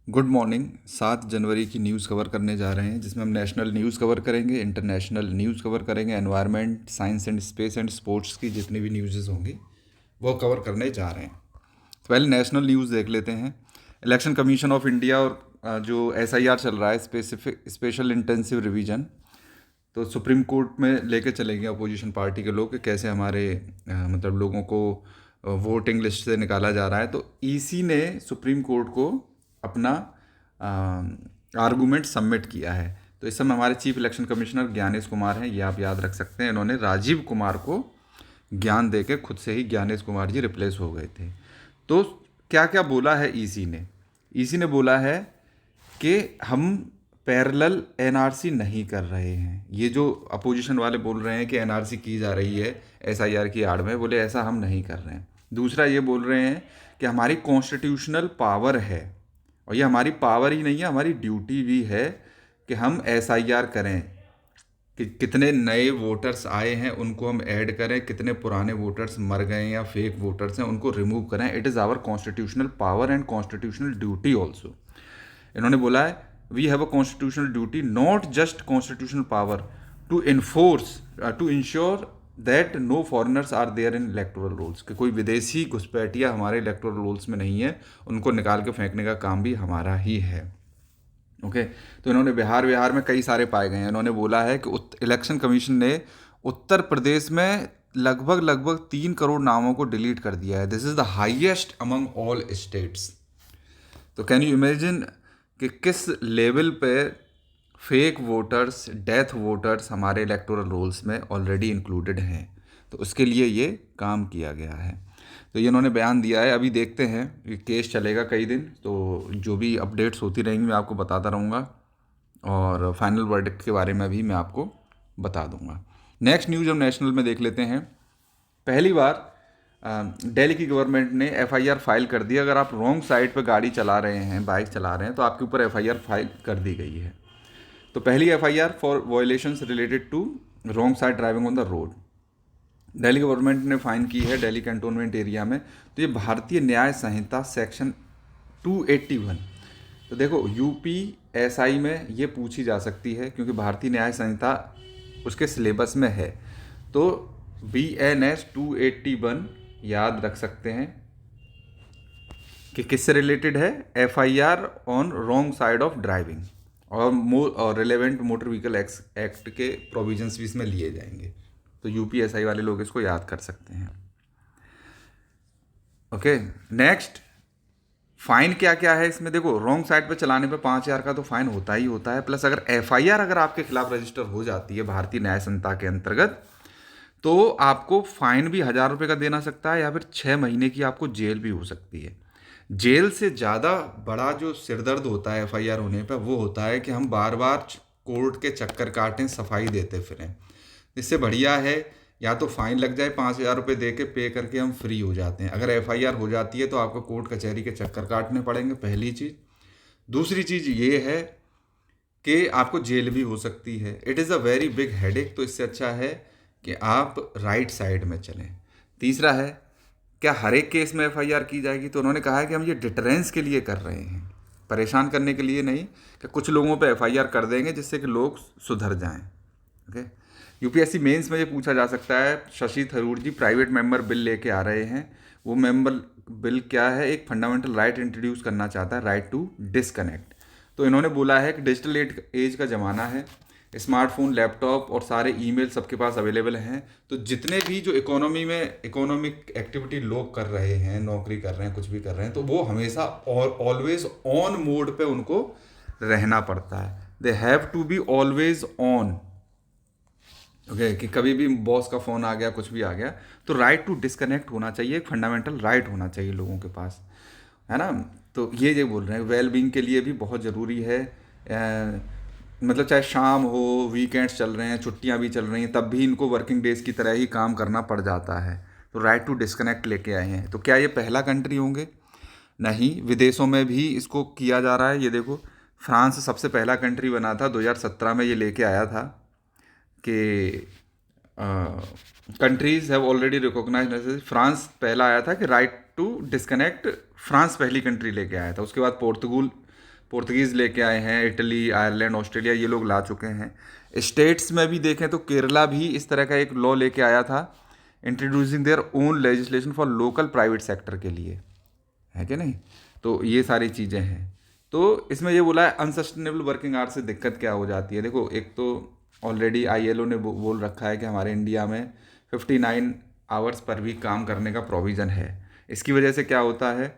Good morning. 7 जनवरी की news cover करने जा रहे हैं, जिसमें हम नेशनल न्यूज़ कवर करेंगे, इंटरनेशनल न्यूज़ कवर करेंगे, environment, science and space and sports की जितनी भी न्यूज़ होंगी वो कवर करने जा रहे हैं। तो पहले नेशनल न्यूज़ देख लेते हैं। इलेक्शन कमीशन ऑफ इंडिया और जो एसआईआर चल रहा है, स्पेशल इंटेंसिव रिवीजन, तो सुप्रीम कोर्ट में लेके चले गए अपोजिशन पार्टी के लोग कि कैसे हमारे मतलब लोगों को वोटिंग लिस्ट से निकाला जा रहा है। तो ईसी ने सुप्रीम कोर्ट को अपना आर्गूमेंट सबमिट किया है। तो इस समय हमारे chief election commissioner Gyanesh Kumar हैं, ये आप याद रख सकते हैं। इन्होंने राजीव कुमार को ज्ञान दे के खुद से ही ज्ञानेश कुमार जी रिप्लेस हो गए थे। तो क्या क्या बोला है ईसी ने? ईसी ने बोला है कि हम पैरेलल एनआरसी नहीं कर रहे हैं। ये जो अपोजिशन वाले बोल रहे हैं कि एनआरसी की जा रही है एसआईआर की आड़ में, बोले ऐसा हम नहीं कर रहे हैं। दूसरा ये बोल रहे हैं कि हमारी कॉन्स्टिट्यूशनल पावर है, और ये हमारी पावर ही नहीं है, हमारी ड्यूटी भी है कि हम एसआईआर करें कि कितने नए वोटर्स आए हैं उनको हम ऐड करें, कितने पुराने वोटर्स मर गए या फेक वोटर्स हैं उनको रिमूव करें। It is our constitutional power and constitutional duty also. इन्होंने बोला है we have a constitutional duty, not just constitutional power, to enforce to ensure that no foreigners are there in electoral rolls, कि कोई विदेशी घुसपैठिया हमारे electoral rolls में नहीं है, उनको निकाल के फेंकने का काम भी हमारा ही है। ओके तो इन्होंने बिहार में कई सारे पाए गए हैं। इन्होंने बोला है कि इलेक्शन कमीशन ने उत्तर प्रदेश में लगभग 3 करोड़ नामों को डिलीट कर दिया है। This is the highest among all states. तो कैन यू इमेजिन कि किस लेवल पे फेक वोटर्स, डेथ वोटर्स हमारे इलेक्टोरल रोल्स में ऑलरेडी इंक्लूडेड हैं। तो उसके लिए ये काम किया गया है। तो ये इन्होंने बयान दिया है। अभी देखते हैं, ये केस चलेगा कई दिन, तो जो भी अपडेट्स होती रहेंगी मैं आपको बताता रहूँगा, और फाइनल वर्डिक्ट के बारे में भी मैं आपको बता दूंगा। नेक्स्ट न्यूज़ हम नेशनल में देख लेते हैं। पहली बार दिल्ली की गवर्नमेंट ने एफआईआर फाइल कर दी। अगर आप रॉन्ग साइड पर गाड़ी चला रहे हैं, बाइक चला रहे हैं, तो आपके ऊपर एफआईआर फाइल कर दी गई है। तो पहली FIR for violations related to wrong side driving on the road Delhi government ने फाइन की है दिल्ली कैंटोनमेंट एरिया में। तो ये भारतीय न्याय संहिता सेक्शन 281, तो देखो यूपीएसआई में ये पूछी जा सकती है क्योंकि भारतीय न्याय संहिता उसके सिलेबस में है। तो BNS 281 याद रख सकते हैं कि किससे रिलेटेड है? FIR on wrong side of driving, और रिलेवेंट मोटर व्हीकल एक्ट के प्रोविजंस भी इसमें लिए जाएंगे। तो यूपीएसआई वाले लोग इसको याद कर सकते हैं। ओके नेक्स्ट, फाइन क्या क्या है इसमें? देखो रॉन्ग साइड पे चलाने पे 5,000 का तो फाइन होता ही होता है, प्लस अगर एफआईआर अगर आपके खिलाफ रजिस्टर हो जाती है भारतीय न्याय संहिता के अंतर्गत, तो आपको फाइन भी 1,000 रुपये का देना सकता है, या फिर 6 महीने की आपको जेल भी हो सकती है। जेल से ज़्यादा बड़ा जो सिरदर्द होता है एफआईआर होने पर वो होता है कि हम बार बार कोर्ट के चक्कर काटें, सफाई देते फिरें। इससे बढ़िया है या तो फाइन लग जाए, 5,000 रुपये दे के पे करके हम फ्री हो जाते हैं। अगर एफआईआर हो जाती है तो आपको कोर्ट कचहरी के चक्कर काटने पड़ेंगे, पहली चीज़। दूसरी चीज़ ये है कि आपको जेल भी हो सकती है। It is a very big headache. तो इससे अच्छा है कि आप राइट साइड में चलें। तीसरा है, क्या हर एक केस में एफआईआर की जाएगी? तो उन्होंने कहा है कि हम ये डिटरेंस के लिए कर रहे हैं, परेशान करने के लिए नहीं, कि कुछ लोगों पे एफआईआर कर देंगे जिससे कि लोग सुधर जाएं। ओके यूपीएससी मेंस में ये पूछा जा सकता है। शशि थरूर जी प्राइवेट मेंबर बिल लेके आ रहे हैं। वो मेंबर बिल क्या है? एक फंडामेंटल राइट इंट्रोड्यूस करना चाहता है, राइट टू डिसकनेक्ट। तो इन्होंने बोला है कि डिजिटल एज का ज़माना है, स्मार्टफोन, लैपटॉप और सारे ईमेल सबके पास अवेलेबल हैं। तो जितने भी जो इकोनॉमी में इकोनॉमिक एक्टिविटी लोग कर रहे हैं, नौकरी कर रहे हैं, कुछ भी कर रहे हैं, तो वो हमेशा और ऑलवेज ऑन मोड पे उनको रहना पड़ता है। They have to be always on. Okay कि कभी भी बॉस का फ़ोन आ गया, कुछ भी आ गया, तो राइट टू डिसकनेक्ट होना चाहिए, एक फंडामेंटल राइट होना चाहिए लोगों के पास, है ना। तो ये बोल रहे हैं वेल बींग के लिए भी बहुत ज़रूरी है। मतलब चाहे शाम हो, वीकेंड्स चल रहे हैं, छुट्टियां भी चल रही हैं, तब भी इनको वर्किंग डेज की तरह ही काम करना पड़ जाता है। तो राइट टू डिसकनेक्ट लेके आए हैं। तो क्या ये पहला कंट्री होंगे? नहीं, विदेशों में भी इसको किया जा रहा है। ये देखो फ्रांस सबसे पहला कंट्री बना था, 2017 में ये लेके आया था कि countries have already recognised. France पहला आया था कि राइट टू डिसकनेक्ट, फ्रांस पहली कंट्री लेके आया था। उसके बाद पोर्तुगीज़ लेके आए हैं, इटली, आयरलैंड, ऑस्ट्रेलिया ये लोग ला चुके हैं। स्टेट्स में भी देखें तो केरला भी इस तरह का एक लॉ लेके आया था, introducing their own legislation for local private sector के लिए, है कि नहीं। तो ये सारी चीज़ें हैं। तो इसमें ये बोला है अनसस्टेनेबल वर्किंग आवर्स से दिक्कत क्या हो जाती है। देखो, एक तो ऑलरेडी आईएलओ ने बोल रखा है कि हमारे इंडिया में 59 आवर्स पर वीक काम करने का प्रोविज़न है। इसकी वजह से क्या होता है,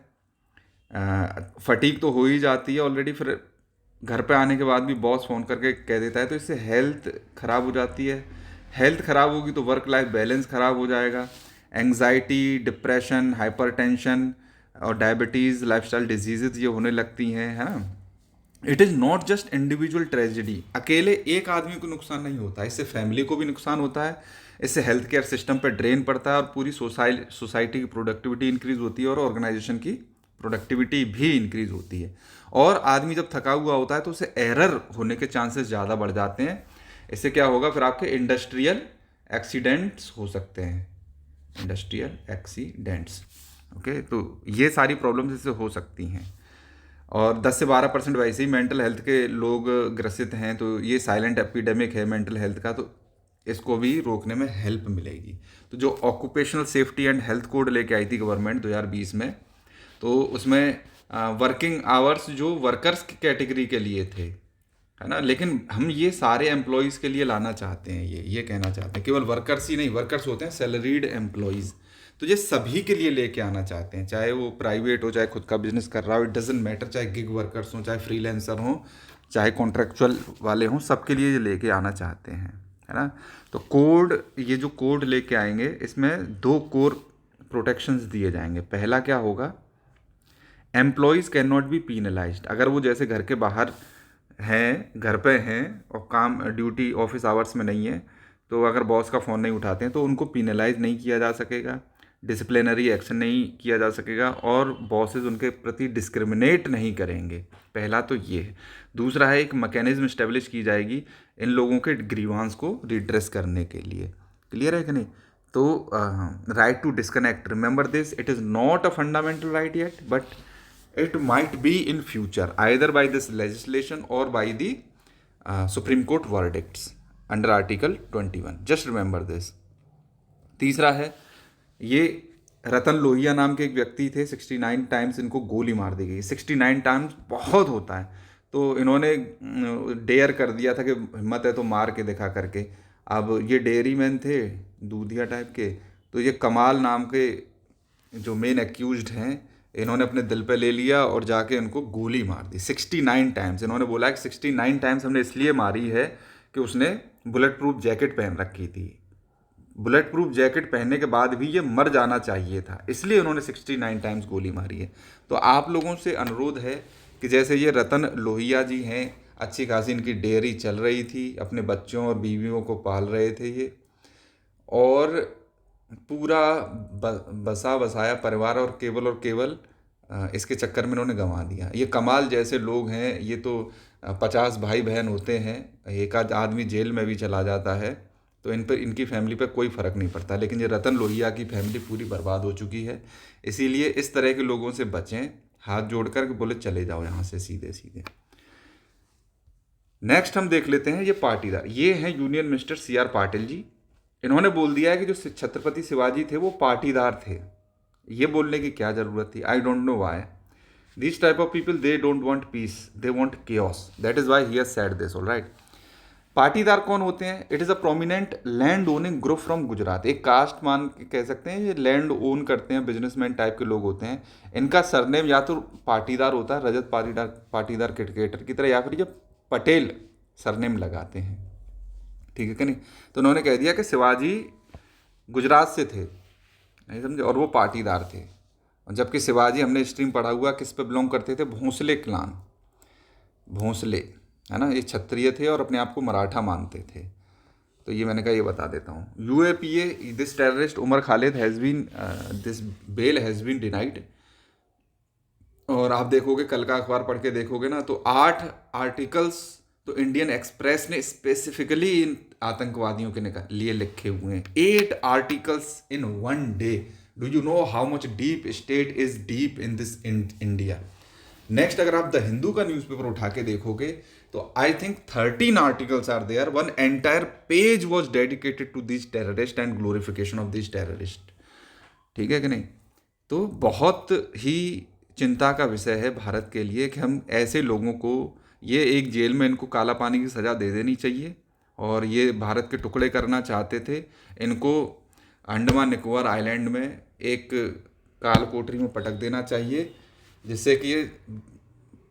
फटीक तो हो ही जाती है ऑलरेडी, फिर घर पे आने के बाद भी बॉस फ़ोन करके कह देता है, तो इससे हेल्थ ख़राब हो जाती है। हेल्थ ख़राब होगी तो वर्क लाइफ बैलेंस ख़राब हो जाएगा। एंग्जाइटी, डिप्रेशन, हाइपरटेंशन और डायबिटीज़, लाइफस्टाइल डिजीज़ ये होने लगती हैं, है ना। It is not just individual tragedy, अकेले एक आदमी को नुकसान नहीं होता, इससे फैमिली को भी नुकसान होता है, इससे हेल्थ केयर सिस्टम पर ड्रेन पड़ता है और पूरी सोसाइटी की प्रोडक्टिविटी इंक्रीज़ होती है और ऑर्गेनाइजेशन की प्रोडक्टिविटी भी इंक्रीज़ होती है। और आदमी जब थका हुआ होता है तो उसे एरर होने के चांसेस ज़्यादा बढ़ जाते हैं। इससे क्या होगा, फिर आपके इंडस्ट्रियल एक्सीडेंट्स हो सकते हैं, इंडस्ट्रियल एक्सीडेंट्स। ओके, तो ये सारी प्रॉब्लम्स इससे हो सकती हैं। और 10 से 12% वैसे ही मेंटल हेल्थ के लोग ग्रसित हैं, तो ये साइलेंट एपिडेमिक है मेंटल हेल्थ का, तो इसको भी रोकने में हेल्प मिलेगी। तो जो occupational safety and health code लेके आई थी गवर्नमेंट 2020 में, तो उसमें वर्किंग आवर्स जो वर्कर्स की कैटेगरी के लिए थे, है ना, लेकिन हम ये सारे एम्प्लॉयज़ के लिए लाना चाहते हैं, ये कहना चाहते हैं, केवल वर्कर्स ही नहीं, वर्कर्स होते हैं सैलरीड एम्प्लॉयज़, तो ये सभी के लिए लेके आना चाहते हैं, चाहे वो प्राइवेट हो, चाहे खुद का बिजनेस कर रहा हो, इट डजेंट मैटर, चाहे गिग वर्कर्स हों, चाहे फ्रीलांसर हों, चाहे कॉन्ट्रेक्चुअल वाले हों, सबके लिए ये लेके आना चाहते हैं, है ना। तो कोड, ये जो कोड लेके आएंगे इसमें 2 कोर प्रोटेक्शंस दिए जाएंगे। पहला क्या होगा, एम्प्लॉयज़ कैन नॉट बी पीनलाइज्ड। अगर वो जैसे घर के बाहर हैं, घर पे हैं और काम ड्यूटी ऑफिस आवर्स में नहीं है, तो अगर बॉस का फ़ोन नहीं उठाते हैं तो उनको पीनलाइज नहीं किया जा सकेगा, डिसिप्लिनरी एक्शन नहीं किया जा सकेगा और बॉसेस उनके प्रति डिस्क्रिमिनेट नहीं करेंगे। पहला तो ये है। दूसरा है, एक मैकेनिज्म इस्टेब्लिश की जाएगी इन लोगों के ग्रीवांस को रिड्रेस करने के लिए। क्लियर है कि नहीं। तो right to disconnect, remember this, it is not a fundamental right yet, but it might be in future either by this legislation or by the Supreme Court verdicts under Article 21. Just remember this. तीसरा है, ये रतन लोहिया नाम के एक व्यक्ति थे, 69 times इनको गोली मार दी गई। 69 टाइम्स बहुत होता है, तो इन्होंने डेयर कर दिया था कि हिम्मत है तो मार के दिखा करके। अब ये डेयरी मैन थे, दूधिया टाइप के, तो ये कमाल नाम के जो मेन एक्यूज्ड हैं, इन्होंने अपने दिल पे ले लिया और जाके इनको गोली मार दी 69 टाइम्स। इन्होंने बोला कि 69 टाइम्स हमने इसलिए मारी है कि उसने बुलेट प्रूफ जैकेट पहन रखी थी। बुलेट प्रूफ जैकेट पहनने के बाद भी ये मर जाना चाहिए था, इसलिए उन्होंने 69 टाइम्स गोली मारी है। तो आप लोगों से अनुरोध है कि जैसे ये रतन लोहिया जी हैं, अच्छी खासी इनकी डेयरी चल रही थी, अपने बच्चों और बीवियों को पाल रहे थे ये, और पूरा बसा बसाया परिवार और केवल इसके चक्कर में इन्होंने गंवा दिया। ये कमाल जैसे लोग हैं, ये तो 50 भाई बहन होते हैं, एक आध आदमी जेल में भी चला जाता है, तो इन पर, इनकी फैमिली पर कोई फ़र्क नहीं पड़ता, लेकिन ये रतन लोहिया की फैमिली पूरी बर्बाद हो चुकी है। इसीलिए इस तरह के लोगों से बचें, हाथ जोड़कर के बोले चले जाओ यहाँ से सीधे सीधे। नेक्स्ट हम देख लेते हैं ये पाटीदार, ये हैं union minister CR Patil ji. इन्होंने बोल दिया है कि जो छत्रपति शिवाजी थे वो पाटीदार थे। ये बोलने की क्या ज़रूरत थी, I don't know why. This type of people they don't want piece, they want chaos, that is why he has said this, alright. Patidar कौन होते हैं, it is a prominent land owning group from Gujarat. एक cast मान के कह सकते हैं, ये लैंड ओन करते हैं, बिजनेसमैन टाइप के लोग होते हैं। इनका सरनेम या तो पाटीदार होता है, रजत पाटीदार क्रिकेटर की तरह, या फिर ये पटेल सरनेम लगाते हैं, ठीक है कि नहीं। तो उन्होंने कह दिया कि शिवाजी गुजरात से थे, नहीं समझे, और वो पाटीदार थे। जबकि शिवाजी, हमने स्ट्रीम पढ़ा हुआ, किस पे बिलोंग करते थे, भोंसले क्लान, भोंसले, है ना, ये क्षत्रिय थे और अपने आप को मराठा मानते थे। तो ये मैंने कहा ये बता देता हूँ। UAPA, this terrorist Umar Khalid has been, this bail has been denied. और आप देखोगे, कल का अखबार पढ़ के देखोगे ना, तो 8 आर्टिकल्स तो इंडियन एक्सप्रेस ने स्पेसिफिकली इन आतंकवादियों के लिए लिखे हुए हैं। 8 articles in 1 day. Do you know how much deep state is deep in this India. Next अगर आप द हिंदू का न्यूज़पेपर उठा के देखोगे तो I think 13 articles are there, one entire page was dedicated to this terrorist and glorification of this terrorist. ठीक है कि नहीं? तो बहुत ही चिंता का विषय है भारत के लिए कि हम ऐसे लोगों को, ये एक जेल में इनको काला पानी की सज़ा दे देनी चाहिए, और ये भारत के टुकड़े करना चाहते थे, इनको अंडमान निकोबार आइलैंड में एक काल कोठरी में पटक देना चाहिए, जिससे कि ये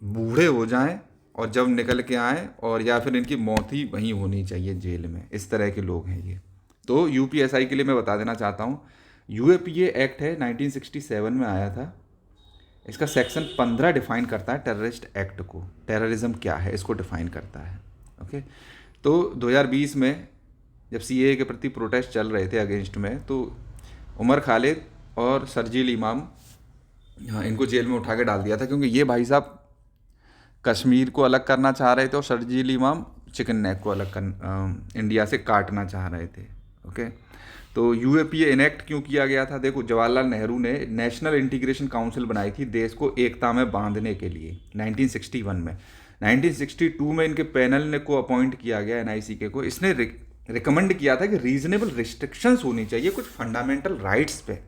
बूढ़े हो जाएं और जब निकल के आएँ, और या फिर इनकी मौत ही वहीं होनी चाहिए जेल में। इस तरह के लोग हैं ये। तो यूपीएसआई के लिए मैं बता देना चाहता हूँ, यूएपीए एक्ट है 1967 में आया था। इसका सेक्शन 15 डिफाइन करता है टेररिस्ट एक्ट को, टेररिज्म क्या है इसको डिफाइन करता है। ओके, तो 2020 में जब सीएए के प्रति प्रोटेस्ट चल रहे थे अगेंस्ट में, तो उमर खालिद और शर्जील इमाम, हाँ, इनको जेल में उठा के डाल दिया था, क्योंकि ये भाई साहब कश्मीर को अलग करना चाह रहे थे और शर्जील इमाम चिकन नेक को अलग कर इंडिया से काटना चाह रहे थे। ओके, तो यूएपीए इनेक्ट क्यों किया गया था? देखो, जवाहरलाल नेहरू ने नेशनल इंटीग्रेशन काउंसिल बनाई थी देश को एकता में बांधने के लिए 1961 में। 1962 में इनके पैनल ने को अपॉइंट किया गया एनआईसी के को। इसने रिकमेंड किया था कि रीजनेबल रिस्ट्रिक्शंस होनी चाहिए कुछ फंडामेंटल राइट्स पे।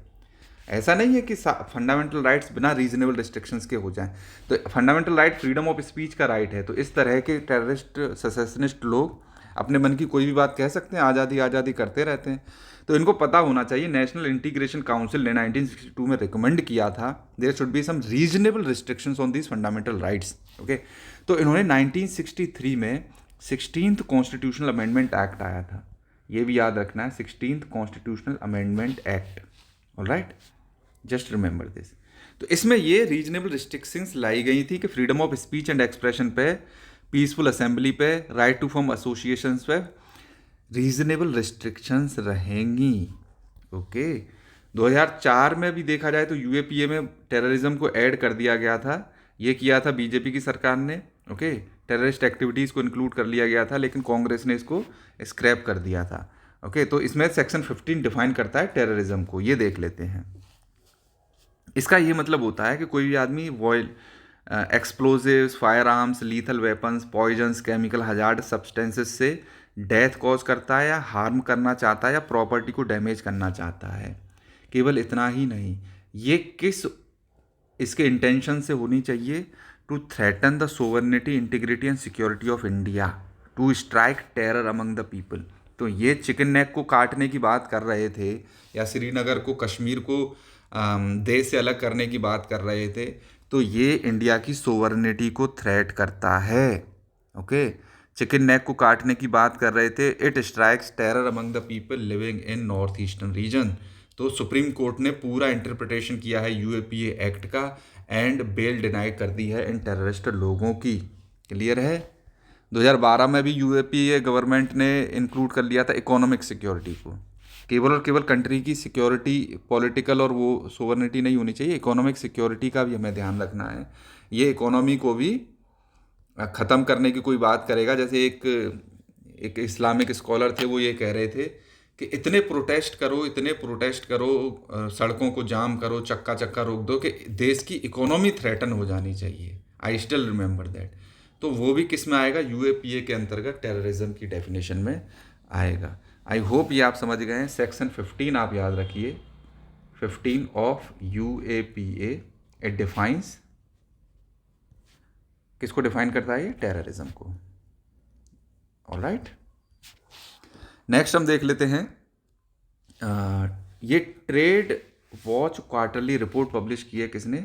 ऐसा नहीं है कि फंडामेंटल राइट्स बिना रीजनेबल रिस्ट्रिक्शंस के हो जाएं। तो fundamental right freedom of speech का राइट है। तो इस तरह के टेररिस्ट सेसेशनिस्ट लोग अपने मन की कोई भी बात कह सकते हैं, आज़ादी आज़ादी करते रहते हैं। तो इनको पता होना चाहिए, नेशनल इंटीग्रेशन काउंसिल ने 1962 में रिकमेंड किया था there should be some reasonable restrictions on these fundamental rights. Okay, तो इन्होंने 1963 में 16th कॉन्स्टिट्यूशनल अमेंडमेंट एक्ट आया था, ये भी याद रखना है, 16th constitutional amendment act. Alright, just remember this. तो इसमें ये रीजनेबल रिस्ट्रिक्शंस लाई गई थी कि freedom of speech and expression पे, पीसफुल असेंबली पे, राइट टू फॉर्म एसोसिएशंस पे रीजनेबल रिस्ट्रिक्शंस रहेंगी। ओके, 2004 में भी देखा जाए तो यूएपीए में टेररिज्म को ऐड कर दिया गया था। ये किया था बीजेपी की सरकार ने। ओके, टेररिस्ट एक्टिविटीज़ को इंक्लूड कर लिया गया था, लेकिन कांग्रेस ने इसको स्क्रैप कर दिया था। ओके, तो इसमें सेक्शन 15 डिफाइन करता है टेररिज्म को, ये देख लेते हैं। इसका ये मतलब होता है कि कोई भी आदमी वॉयल explosives, firearms, lethal weapons, poisons, chemical hazard substances से डेथ कॉज करता है या हार्म करना चाहता है या प्रॉपर्टी को डैमेज करना चाहता है। केवल इतना ही नहीं, ये किस इसके इंटेंशन से होनी चाहिए? To threaten the sovereignty, integrity and security of India, to strike terror among the people. तो ये चिकन नेक को काटने की बात कर रहे थे, या श्रीनगर को, कश्मीर को देश से अलग करने की बात कर रहे थे, तो ये इंडिया की सोवर्निटी को थ्रेट करता है। ओके, चिकन नेक को काटने की बात कर रहे थे, it strikes terror among the people living in north eastern region. तो सुप्रीम कोर्ट ने पूरा इंटरप्रिटेशन किया है यूएपीए एक्ट का, एंड बेल डिनाई कर दी है इन टेररिस्ट लोगों की। क्लियर है? 2012 में भी यूएपीए गवर्नमेंट ने इंक्लूड कर लिया था इकोनॉमिक सिक्योरिटी को। केवल और केवल कंट्री की सिक्योरिटी, पॉलिटिकल और वो सोवर्निटी नहीं होनी चाहिए, इकोनॉमिक सिक्योरिटी का भी हमें ध्यान रखना है। ये इकोनॉमी को भी ख़त्म करने की कोई बात करेगा। जैसे एक इस्लामिक स्कॉलर थे, वो ये कह रहे थे कि इतने प्रोटेस्ट करो, इतने प्रोटेस्ट करो, सड़कों को जाम करो, चक्का चक्का रोक दो, कि देश की इकोनॉमी थ्रेटन हो जानी चाहिए। I still remember that. तो वो भी किस में आएगा? यूएपीए के अंतर्गत टेररिज्म की डेफिनेशन में आएगा। आई होप ये आप समझ गए हैं। सेक्शन 15 आप याद रखिए, 15 ऑफ यूएपीए, इट डिफाइंस, किसको डिफाइन करता है? ये टेररिज्म को। ऑलराइट, नेक्स्ट हम देख लेते हैं, ये trade watch quarterly report publish की है किसने?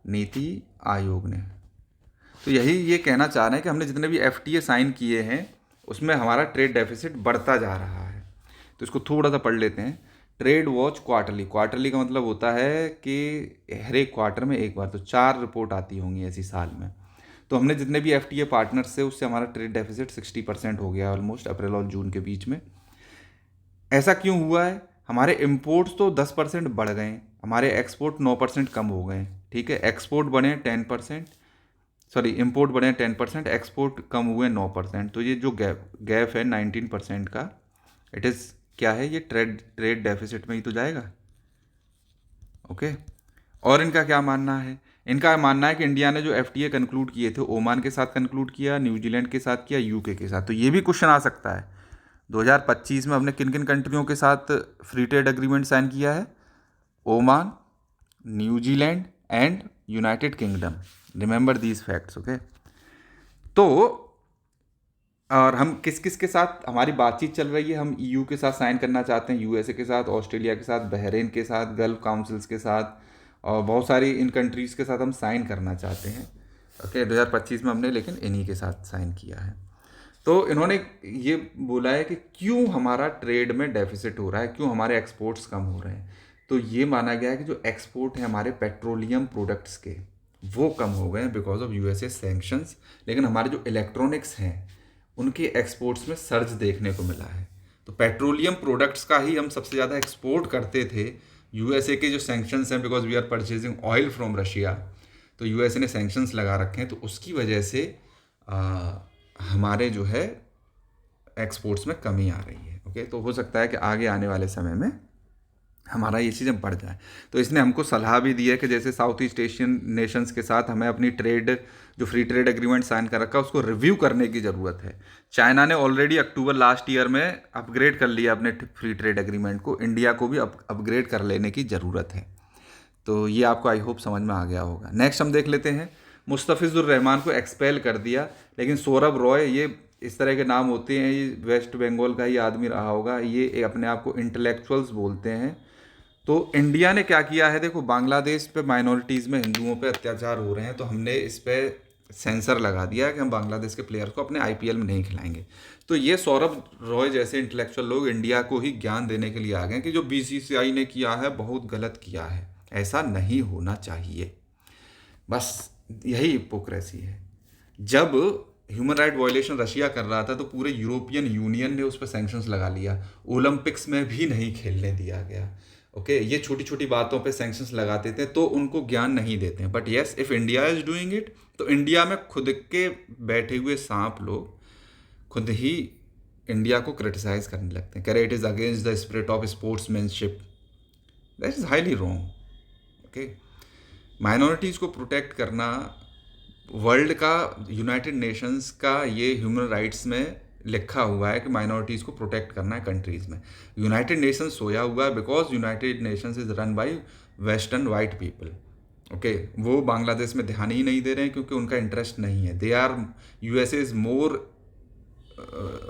नीति आयोग ने। तो यही ये कहना चाह रहे हैं कि हमने जितने भी एफटीए साइन किए हैं उसमें हमारा ट्रेड डेफिसिट बढ़ता जा रहा है। तो इसको थोड़ा सा पढ़ लेते हैं। ट्रेड वॉच क्वार्टरली, क्वार्टरली का मतलब होता है कि हर एक क्वार्टर में एक बार, तो 4 रिपोर्ट आती होंगी ऐसी साल में। तो हमने जितने भी एफटीए पार्टनर्स से, उससे हमारा ट्रेड डेफिसिट 60% हो गया ऑलमोस्ट, अप्रैल और जून के बीच में। ऐसा क्यों हुआ है? हमारे इम्पोर्ट्स तो 10% बढ़ गए, हमारे एक्सपोर्ट 9% कम हो गए। ठीक है, एक्सपोर्ट बढ़े 10%, सॉरी इम्पोर्ट बढ़े 10%, एक्सपोर्ट कम हुए 9%। तो ये जो गैप है 19% का, इट इज़ क्या है? ये ट्रेड डेफिसिट में ही तो जाएगा। ओके, और इनका क्या मानना है? इनका मानना है कि इंडिया ने जो एफटीए कंक्लूड किए थे, ओमान के साथ कंक्लूड किया, न्यूजीलैंड के साथ किया, यूके के साथ। तो ये भी क्वेश्चन आ सकता है 2025 में हमने किन किन कंट्रियों के साथ फ्री ट्रेड एग्रीमेंट साइन किया है? Oman, New Zealand and United kingdom. Remember these facts, okay. तो और हम किस किस के साथ हमारी बातचीत चल रही है? हम ईयू के साथ साइन करना चाहते हैं, यूएसए के साथ, ऑस्ट्रेलिया के साथ, बहरीन के साथ, गल्फ काउंसिल्स के साथ, और बहुत सारी इन कंट्रीज़ के साथ हम साइन करना चाहते हैं। ओके, 2025 में हमने लेकिन इन्हीं के साथ साइन किया है। तो इन्होंने ये बोला है कि क्यों हमारा ट्रेड में डेफिसिट हो रहा है, क्यों हमारे एक्सपोर्ट्स कम हो रहे हैं। तो ये माना गया है कि जो एक्सपोर्ट है हमारे पेट्रोलियम प्रोडक्ट्स के, वो कम हो गए हैं बिकॉज ऑफ यूएसए सैंक्शंस। लेकिन हमारे जो इलेक्ट्रॉनिक्स हैं उनके एक्सपोर्ट्स में सर्ज देखने को मिला है। तो पेट्रोलियम प्रोडक्ट्स का ही हम सबसे ज़्यादा एक्सपोर्ट करते थे। यूएसए के जो सैंक्शंस हैं, because we are purchasing oil from Russia, तो यूएसए ने सैंक्शंस लगा रखे हैं, तो उसकी वजह से हमारे जो है एक्सपोर्ट्स में कमी आ रही है। ओके, तो हो सकता है कि आगे आने वाले समय में हमारा ये चीज़ें बढ़ जाए। तो इसने हमको सलाह भी दी है कि जैसे साउथ ईस्ट एशियन नेशंस के साथ हमें अपनी ट्रेड जो फ्री ट्रेड एग्रीमेंट साइन कर रखा है उसको रिव्यू करने की ज़रूरत है। चाइना ने ऑलरेडी अक्टूबर लास्ट ईयर में अपग्रेड कर लिया अपने फ्री ट्रेड एग्रीमेंट को, इंडिया को भी अपग्रेड कर लेने की ज़रूरत है। तो ये आपको आई होप समझ में आ गया होगा। नेक्स्ट हम देख लेते हैं, मुस्तफिजुर रहमान को एक्सपेल कर दिया, लेकिन सौरभ रॉय, ये इस तरह के नाम होते हैं, ये वेस्ट बंगाल का ही आदमी रहा होगा, ये अपने आप को इंटेलेक्चुअल्स बोलते हैं। तो इंडिया ने क्या किया है, देखो बांग्लादेश पे माइनॉरिटीज़ में हिंदुओं पे अत्याचार हो रहे हैं, तो हमने इस पर सेंसर लगा दिया है कि हम बांग्लादेश के प्लेयर को अपने आईपीएल में नहीं खिलाएंगे। तो ये सौरभ रॉय जैसे इंटेलेक्चुअल लोग इंडिया को ही ज्ञान देने के लिए आ गए कि जो बीसीसीआई ने किया है बहुत गलत किया है, ऐसा नहीं होना चाहिए। बस यही हिपोक्रेसी है। जब ह्यूमन राइट वायलेशन रशिया कर रहा था तो पूरे यूरोपियन यूनियन ने उस पर सैंक्शंस लगा लिया, ओलंपिक्स में भी नहीं खेलने दिया गया। ओके, ये छोटी छोटी बातों पे सैंक्शंस लगाते थे तो उनको ज्ञान नहीं देते हैं। But yes, if India is doing it, तो इंडिया में खुद के बैठे हुए सांप लोग खुद ही इंडिया को क्रिटिसाइज करने लगते हैं, कह रहे it is against the spirit of sportsmanship. That is highly wrong. Okay, minorities को प्रोटेक्ट करना वर्ल्ड का, यूनाइटेड नेशंस का ये ह्यूमन राइट्स में लिखा हुआ है कि माइनॉरिटीज़ को प्रोटेक्ट करना है कंट्रीज़ में। यूनाइटेड नेशंस सोया हुआ है because United Nations is run by western white people. Okay, वो बांग्लादेश में ध्यान ही नहीं दे रहे हैं क्योंकि उनका इंटरेस्ट नहीं है। They are, USA is more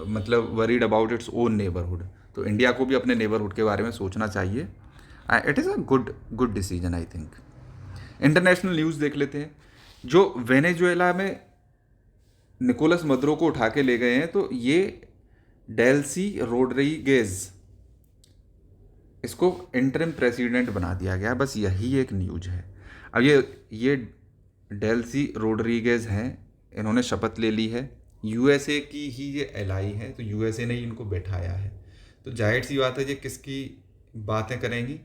मतलब worried about its own neighbourhood. तो इंडिया को भी अपने नेबरहुड के बारे में सोचना चाहिए। It is a good decision I think. International news देख लेते हैं। जो वेनेजुएला में निकोलस मदुरो को उठा के ले गए हैं, तो ये डेल्सी रोड्रिगेज, इसको इंटरिम प्रेसिडेंट बना दिया गया। बस यही एक न्यूज है। अब ये डेल्सी रोड्रिगेज हैं, इन्होंने शपथ ले ली है, यूएसए की ही ये एलआई है, तो यूएसए ने ही इनको बैठाया है। तो जाहिर सी बात है ये किसकी बातें करेंगी,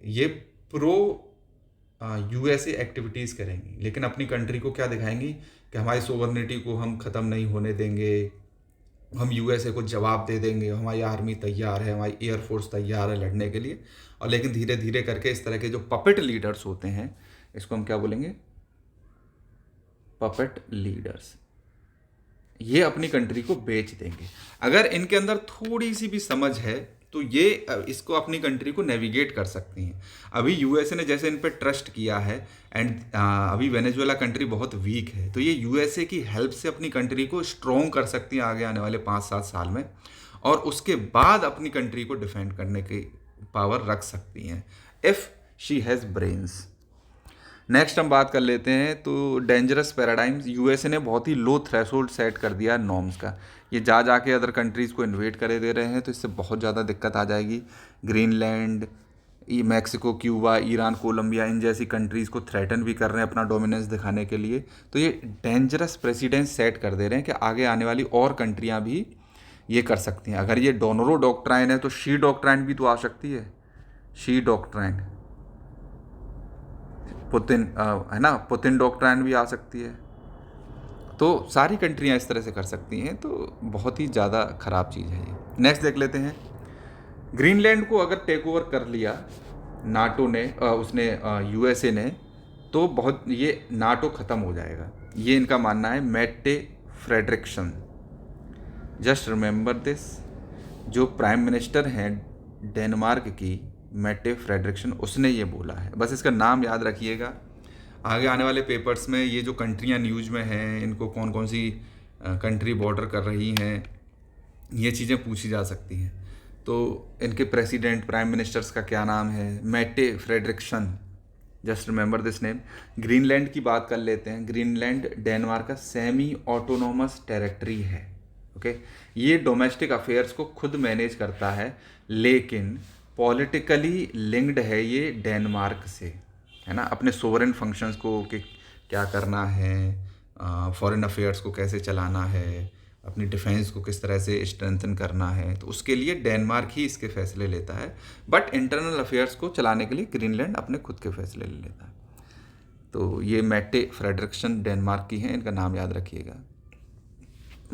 ये प्रो यूएसए एक्टिविटीज़ करेंगी, लेकिन अपनी कंट्री को क्या दिखाएंगी कि हमारी सोवर्निटी को हम ख़त्म नहीं होने देंगे, हम यूएसए को जवाब दे देंगे, हमारी आर्मी तैयार है, हमारी एयरफोर्स तैयार है लड़ने के लिए। और लेकिन धीरे धीरे करके इस तरह के जो पपेट लीडर्स होते हैं, इसको हम क्या बोलेंगे, पपेट लीडर्स, ये अपनी कंट्री को बेच देंगे। अगर इनके अंदर थोड़ी सी भी समझ है तो ये इसको अपनी कंट्री को नेविगेट कर सकती हैं। अभी यूएसए ने जैसे इन पर ट्रस्ट किया है, एंड अभी वेनेजुएला कंट्री बहुत वीक है, तो ये यूएसए की हेल्प से अपनी कंट्री को स्ट्रॉन्ग कर सकती हैं आगे आने वाले 5-7 साल में, और उसके बाद अपनी कंट्री को डिफेंड करने की पावर रख सकती हैं if she has brains. Next हम बात कर लेते हैं, तो डेंजरस पैराडाइम्स, यूएसए ने बहुत ही लो थ्रेशोल्ड सेट कर दिया नॉर्म्स का। ये जाके अदर कंट्रीज़ को इन्वेट करे दे रहे हैं, तो इससे बहुत ज़्यादा दिक्कत आ जाएगी। Greenland, Mexico, Cuba, Iran, Colombia, इन जैसी कंट्रीज़ को थ्रेटन भी कर रहे हैं अपना डोमिनेंस दिखाने के लिए। तो ये डेंजरस प्रेसिडेंस सेट कर दे रहे हैं कि आगे आने वाली और कंट्रियाँ भी ये कर सकती हैं। अगर ये डोनरो डॉक्ट्राइन है तो शी डॉक्ट्राइन भी तो आ सकती है। शी डॉक्ट्राइन, पुतिन है ना, पुतिन डॉक्ट्राइन भी आ सकती है। तो सारी कंट्रियां इस तरह से कर सकती हैं, तो बहुत ही ज़्यादा ख़राब चीज़ है ये। नेक्स्ट देख लेते हैं, ग्रीनलैंड को अगर टेक ओवर कर लिया नाटो ने, उसने यूएसए ने, तो बहुत ये नाटो ख़त्म हो जाएगा, ये इनका मानना है। Mette Frederiksen, just remember this, जो प्राइम मिनिस्टर हैं डेनमार्क की, मैटे फ्रेडरिक्सन, उसने ये बोला है। बस इसका नाम याद रखिएगा। आगे आने वाले पेपर्स में ये जो कंट्रियां न्यूज़ में हैं, इनको कौन कौन सी कंट्री बॉर्डर कर रही हैं, ये चीज़ें पूछी जा सकती हैं। तो इनके प्रेसिडेंट, प्राइम मिनिस्टर्स का क्या नाम है? Mette Frederiksen, just remember this name. Greenland की बात कर लेते हैं। ग्रीनलैंड डेनमार्क का सेमी ऑटोनोमस टेरिटरी है। ओके, ये डोमेस्टिक अफेयर्स को खुद मैनेज करता है, लेकिन पॉलिटिकली लिंक्ड है ये डेनमार्क से, है ना। अपने सोवरेन फंक्शंस को कि क्या करना है, फॉरेन अफेयर्स को कैसे चलाना है, अपनी डिफेंस को किस तरह से स्ट्रेंथन करना है, तो उसके लिए डेनमार्क ही इसके फैसले लेता है। बट इंटरनल अफेयर्स को चलाने के लिए ग्रीनलैंड अपने खुद के फैसले ले लेता है। तो ये मैटे फ्रेडरिक्सन डेनमार्क की हैं, इनका नाम याद रखिएगा।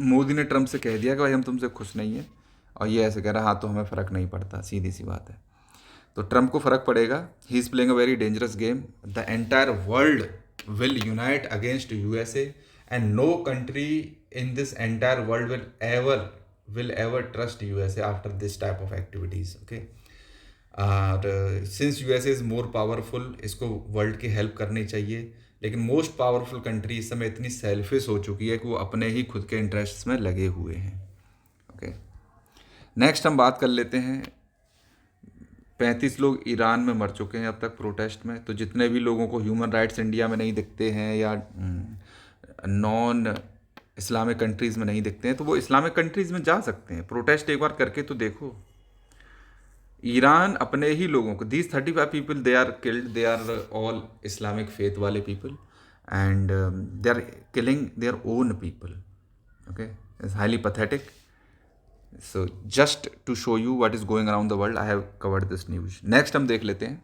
मोदी ने ट्रम्प से कह दिया कि भाई हम तुमसे खुश नहीं हैं, और ये ऐसे कह रहा, हाँ तो हमें फ़र्क नहीं पड़ता, सीधी सी बात है। तो ट्रम्प को फ़र्क पड़ेगा। He is playing a very dangerous game. The entire world will unite against USA, and no country in this entire world will ever trust USA after this type of activities. Okay, since USA is more powerful, इसको world की help करनी चाहिए, लेकिन most powerful country इस समय इतनी selfish हो चुकी है कि वो अपने ही खुद के इंटरेस्ट्स में लगे हुए हैं। ओके, नेक्स्ट हम बात कर लेते हैं। 35 लोग ईरान में मर चुके हैं अब तक प्रोटेस्ट में। तो जितने भी लोगों को ह्यूमन राइट्स इंडिया में नहीं दिखते हैं, या नॉन इस्लामिक कंट्रीज़ में नहीं दिखते हैं, तो वो इस्लामिक कंट्रीज़ में जा सकते हैं। प्रोटेस्ट एक बार करके तो देखो। ईरान अपने ही लोगों को, these 35 people they are killed, they are all Islamic faith वाले people, and they are killing their own people. Okay, it's highly pathetic. So just to show you what is going around the world, I have covered this news. Next हम देख लेते हैं।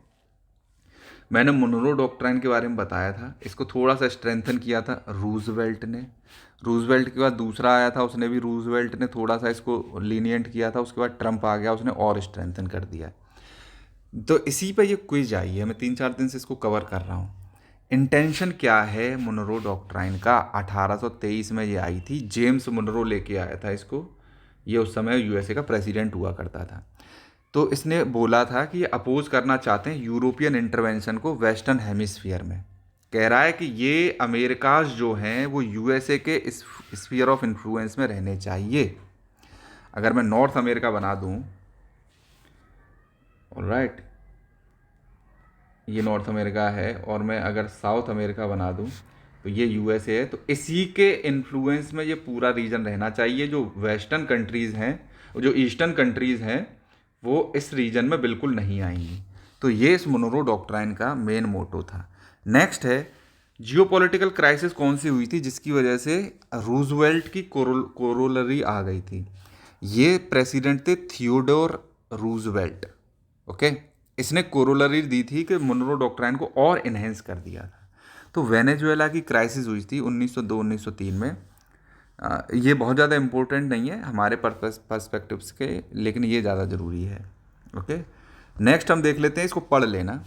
मैंने Monro doctrine के बारे में बताया था, इसको थोड़ा सा स्ट्रेंथन किया था रूजवेल्ट ने। रूजवेल्ट के बाद दूसरा आया था, उसने भी, रूजवेल्ट ने थोड़ा सा इसको लीनियंट किया था। उसके बाद ट्रम्प आ गया, उसने और स्ट्रेंथन कर दिया। तो इसी पे ये क्विज आई है, मैं 3-4 दिन से इसको कवर कर रहा हूँ। इंटेंशन क्या है मोनरो डॉक्ट्राइन का? 1823 में ये आई थी, जेम्स मोनरो लेके आया था इसको। ये उस समय USA का प्रेसिडेंट हुआ करता था। तो इसने बोला था कि ये अपोज करना चाहते हैं यूरोपियन इंटरवेंशन को वेस्टर्न हेमिस्फीयर में। कह रहा है कि ये अमेरिकाज जो हैं वो USA के इस स्फीयर ऑफ इन्फ्लुएंस में रहने चाहिए। अगर मैं नॉर्थ अमेरिका बना दूं, ऑलराइट, ये नॉर्थ अमेरिका है, और मैं अगर साउथ अमेरिका बना दूं तो ये USA है, तो इसी के इन्फ्लुएंस में ये पूरा रीजन रहना चाहिए। जो वेस्टर्न कंट्रीज़ हैं, जो ईस्टर्न कंट्रीज़ हैं, वो इस रीजन में बिल्कुल नहीं आएंगी। तो ये इस मोनरो डॉक्ट्राइन का मेन मोटो था। नेक्स्ट है, जियोपॉलिटिकल क्राइसिस कौन सी हुई थी जिसकी वजह से रूजवेल्ट की कोरोलरी आ गई थी? ये प्रेसिडेंट थे थियोडोर रूजवेल्ट। ओके, इसने कोरोलरी दी थी कि मोनरो डॉक्ट्राइन को और इन्हेंस कर दिया था। तो वेनेजुएला की क्राइसिस हुई थी 1902-1903 में। ये बहुत ज़्यादा इम्पोर्टेंट नहीं है हमारे पर्सपेक्टिव्स के, लेकिन ये ज़्यादा ज़रूरी है। ओके, नेक्स्ट हम देख लेते हैं, इसको पढ़ लेना।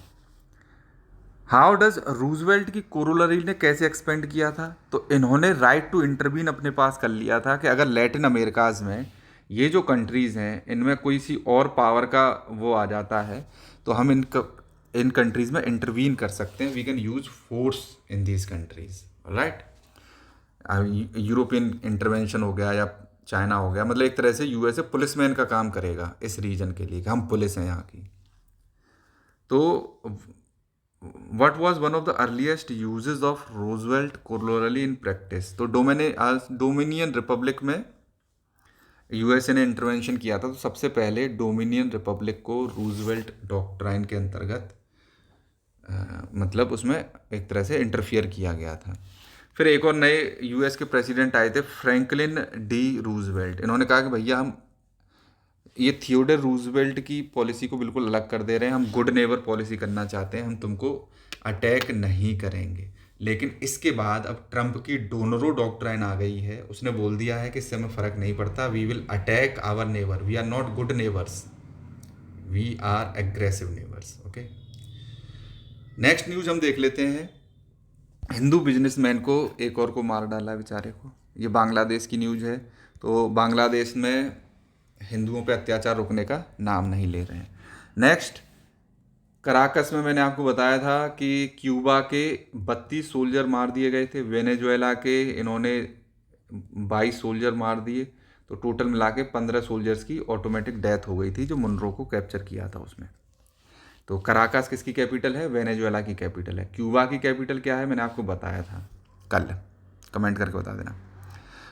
हाउ डज रूजवेल्ट की कोरोलरी ने कैसे एक्सपेंड किया था? तो इन्होंने राइट टू इंटरवीन अपने पास कर लिया था कि अगर लैटिन अमेरिकाज में ये जो कंट्रीज़ हैं, इनमें कोई सी और पावर का वो आ जाता है, तो हम इन कंट्रीज़ में इंटरवीन कर सकते हैं। We can use force in these countries, right. European intervention हो गया या चाइना हो गया, मतलब एक तरह से USA पुलिसमैन का काम करेगा इस रीजन के लिए कि हम पुलिस हैं यहाँ की। तो what was one of the earliest uses of Roosevelt corollary in practice? तो डोमिनियन रिपब्लिक में USA ने इंटरवेंशन किया था। तो सबसे पहले डोमिनियन रिपब्लिक को रूजवेल्ट डॉक्ट्राइन के अंतर्गत मतलब उसमें एक तरह से इंटरफियर किया गया था। फिर एक और नए US के प्रेसिडेंट आए थे, फ्रैंकलिन डी रूजवेल्ट। इन्होंने कहा कि भैया हम ये थियोडोर रूजवेल्ट की पॉलिसी को बिल्कुल अलग कर दे रहे हैं, हम गुड नेबर पॉलिसी करना चाहते हैं, हम तुमको अटैक नहीं करेंगे। लेकिन इसके बाद अब ट्रंप की डोनरो डॉक्ट्राइन आ गई है, उसने बोल दिया है कि इससे हमें फ़र्क नहीं पड़ता, we will attack our neighbour, we are not good neighbours, we are aggressive neighbours. Okay, next news हम देख लेते हैं। हिंदू बिजनेसमैन को एक और को मार डाला बेचारे को। ये बांग्लादेश की न्यूज़ है। तो बांग्लादेश में हिंदुओं पे अत्याचार रुकने का नाम नहीं ले रहे हैं। नेक्स्ट, कराकस में मैंने आपको बताया था कि क्यूबा के 32 सोल्जर मार दिए गए थे, वेनेजुएला के इन्होंने 22 सोल्जर मार दिए। तो टोटल मिला के 15 सोल्जर्स की ऑटोमेटिक डेथ हो गई थी जो मुनरो को कैप्चर किया था उसमें। तो कराकास किसकी कैपिटल है? वेनेजुएला की कैपिटल है। क्यूबा की कैपिटल क्या है मैंने आपको बताया था कल, कमेंट करके बता देना।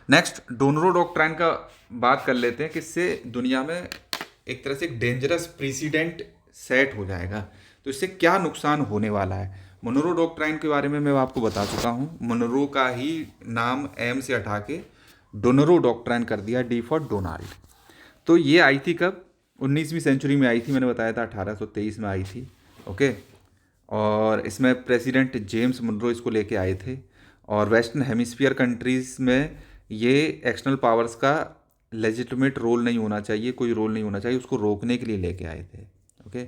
नेक्स्ट, डोनरो डॉक्ट्राइन का बात कर लेते हैं कि इससे दुनिया में एक तरह से एक डेंजरस प्रेसिडेंट सेट हो जाएगा। तो इससे क्या नुकसान होने वाला है? मोनरो डॉक्ट्राइन के बारे में मैं आपको बता चुका हूँ। मोनरो का ही नाम एम से हटा के डोनरो डॉक्ट्राइन कर दिया, डी फॉर डोनाल्ड। तो ये आई थी कब? 19वीं सेंचुरी में आई थी, मैंने बताया था 1823 में आई थी। ओके, और इसमें प्रेसिडेंट जेम्स मुनरो इसको लेके आए थे। और वेस्टर्न हेमिस्फीयर कंट्रीज़ में ये एक्सटर्नल पावर्स का लेजिटिमेट रोल नहीं होना चाहिए, कोई रोल नहीं होना चाहिए, उसको रोकने के लिए लेके आए थे। ओके,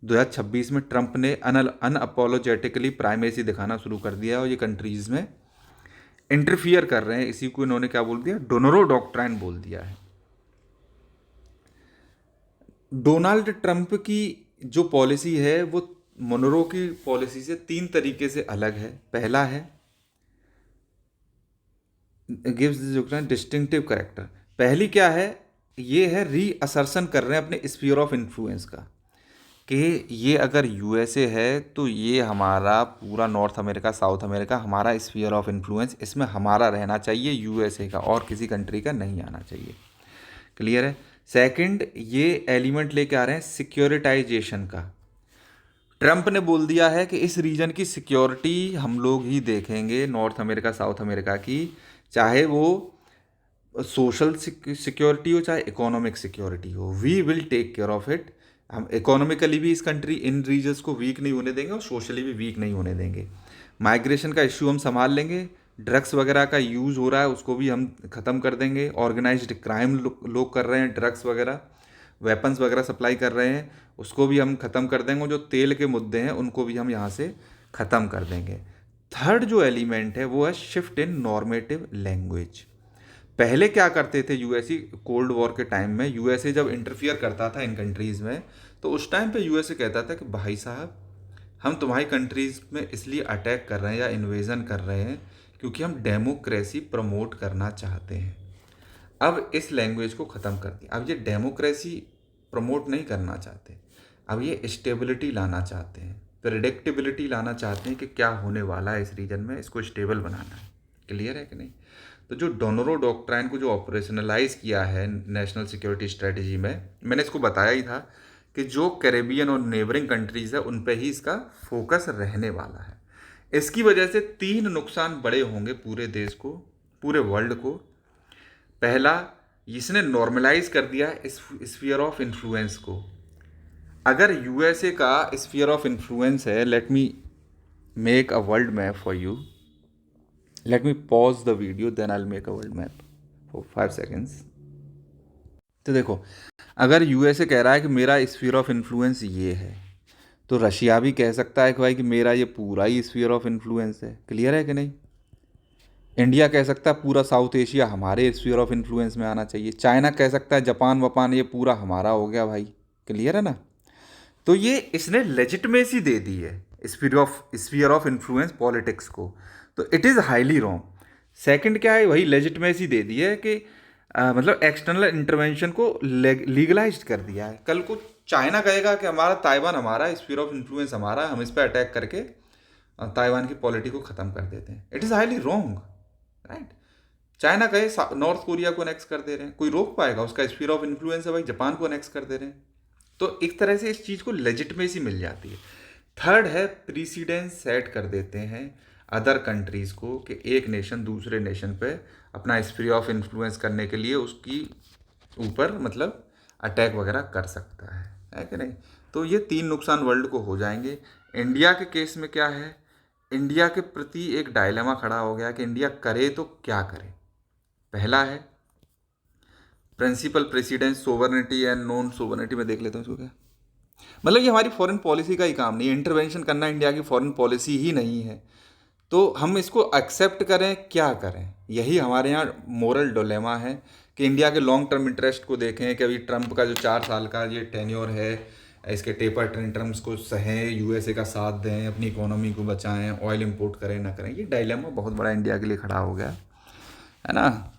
2026 में ट्रंप ने अनअपोलोजेटिकली प्राइमेसी दिखाना शुरू कर दिया और ये कंट्रीज़ में इंटरफियर कर रहे हैं। इसी को इन्होंने क्या बोल दिया? डोनरो डॉक्ट्राइन बोल दिया है। डोनाल्ड ट्रंप की जो पॉलिसी है वो मोनरो की पॉलिसी से 3 तरीके से अलग है। पहला है गिव्स डिस्टिंक्टिव करेक्टर। पहली क्या है? ये है रीअसर्शन कर रहे हैं अपने स्फीयर ऑफ इन्फ्लुएंस का, कि ये अगर यूएसए है तो ये हमारा पूरा नॉर्थ अमेरिका, साउथ अमेरिका हमारा स्फीयर ऑफ इन्फ्लुएंस, इसमें हमारा रहना चाहिए, यूएसए का और किसी कंट्री का नहीं आना चाहिए। क्लियर है? सेकंड, ये एलिमेंट लेके आ रहे हैं सिक्योरिटाइजेशन का। ट्रंप ने बोल दिया है कि इस रीजन की सिक्योरिटी हम लोग ही देखेंगे, नॉर्थ अमेरिका साउथ अमेरिका की, चाहे वो सोशल सिक्योरिटी हो चाहे इकोनॉमिक सिक्योरिटी हो, we will take care of it. हम इकोनॉमिकली भी इस कंट्री इन रीजन्स को वीक नहीं होने देंगे और सोशली भी वीक नहीं होने देंगे। माइग्रेशन का इश्यू हम संभाल लेंगे, ड्रग्स वगैरह का यूज़ हो रहा है उसको भी हम ख़त्म कर देंगे, ऑर्गेनाइज्ड क्राइम लोग कर रहे हैं, ड्रग्स वगैरह वेपन्स वगैरह सप्लाई कर रहे हैं, उसको भी हम ख़त्म कर देंगे। जो तेल के मुद्दे हैं उनको भी हम यहाँ से ख़त्म कर देंगे। थर्ड जो एलिमेंट है वो है शिफ्ट इन नॉर्मेटिव लैंग्वेज। पहले क्या करते थे यूएसए, कोल्ड वॉर के टाइम में यूएसए जब इंटरफियर करता था इन कंट्रीज़ में, तो उस टाइम पे यूएसए कहता था कि भाई साहब हम तुम्हारी कंट्रीज़ में इसलिए अटैक कर रहे हैं या इन्वेजन कर रहे हैं क्योंकि हम डेमोक्रेसी प्रमोट करना चाहते हैं। अब इस लैंग्वेज को ख़त्म कर दिया। अब ये डेमोक्रेसी प्रमोट नहीं करना चाहते, अब ये स्टेबिलिटी लाना चाहते हैं, प्रेडिक्टेबिलिटी लाना चाहते हैं कि क्या होने वाला है इस रीजन में, इसको स्टेबल बनाना है। क्लियर है कि नहीं? तो जो डोनरो डॉक्ट्राइन को जो ऑपरेशनलाइज किया है नेशनल सिक्योरिटी स्ट्रेटजी में, मैंने इसको बताया ही था कि जो कैरेबियन और नेबरिंग कंट्रीज़ है उन पे ही इसका फोकस रहने वाला है। इसकी वजह से 3 नुकसान बड़े होंगे पूरे देश को, पूरे वर्ल्ड को। पहला, इसने नॉर्मलाइज कर दिया इस स्फीयर ऑफ इन्फ्लुएंस को। अगर यूएसए का स्फीयर ऑफ इन्फ्लुएंस है, let me make a world map for you, let me pause the video then I will make a world map for 5 seconds. तो देखो, अगर यूएसए कह रहा है कि मेरा स्फीयर ऑफ इन्फ्लुएंस ये है, तो रशिया भी कह सकता है कि भाई कि मेरा ये पूरा ही स्फीयर ऑफ इन्फ्लुएंस है। क्लियर है कि नहीं? इंडिया कह सकता है पूरा साउथ एशिया हमारे स्फीयर ऑफ इन्फ्लुएंस में आना चाहिए। चाइना कह सकता है जापान वपान ये पूरा हमारा हो गया भाई। क्लियर है ना? तो ये इसने लेजिटमेसी दे दी है स्फीयर ऑफ इन्फ्लुएंस पॉलिटिक्स को। तो it is highly wrong. Second क्या है? वही लेजिटमेसी दे दी है कि मतलब एक्सटर्नल इंटरवेंशन को लीगलाइज कर दिया है। कल को चाइना कहेगा कि हमारा ताइवान हमारा स्फीयर ऑफ इन्फ्लुएंस हमारा, हम इस पर अटैक करके ताइवान की पॉलिटी को ख़त्म कर देते हैं। It is highly wrong, right? China कहे नॉर्थ कोरिया को अनेक्स कर दे रहे हैं, कोई रोक पाएगा? उसका स्फीयर ऑफ इन्फ्लुएंस है भाई, जापान को अनेक्स कर दे रहे हैं। तो एक तरह से इस चीज़ को लेजिटमेसी मिल जाती है। थर्ड है प्रीसीडेंस सेट कर देते हैं अदर कंट्रीज़ को कि एक नेशन दूसरे नेशन पे अपना स्फीयर ऑफ इन्फ्लुएंस करने के लिए उसकी ऊपर मतलब अटैक वगैरह कर सकता है कि नहीं? तो ये 3 नुकसान वर्ल्ड को हो जाएंगे। इंडिया के केस में क्या है? इंडिया के प्रति एक डायलेमा खड़ा हो गया कि इंडिया करे तो क्या करे। पहला है principle precedence, sovereignty and non sovereignty में देख लेते हैं इसको क्या मतलब। ये हमारी फॉरेन पॉलिसी का ही काम नहीं है, इंटरवेंशन करना इंडिया की फॉरेन पॉलिसी ही नहीं है। तो हम इसको एक्सेप्ट करें क्या करें, यही हमारे यहाँ मोरल डिलेमा है कि इंडिया के लॉन्ग टर्म इंटरेस्ट को देखें कि अभी ट्रंप का जो 4 साल का ये टेन्योर है, इसके टेपर टेंट्रम्स को सहें, यूएसए का साथ दें, अपनी इकोनॉमी को बचाएं, ऑयल इंपोर्ट करें ना करें, ये डायलेमा बहुत बड़ा इंडिया के लिए खड़ा हो गया है ना।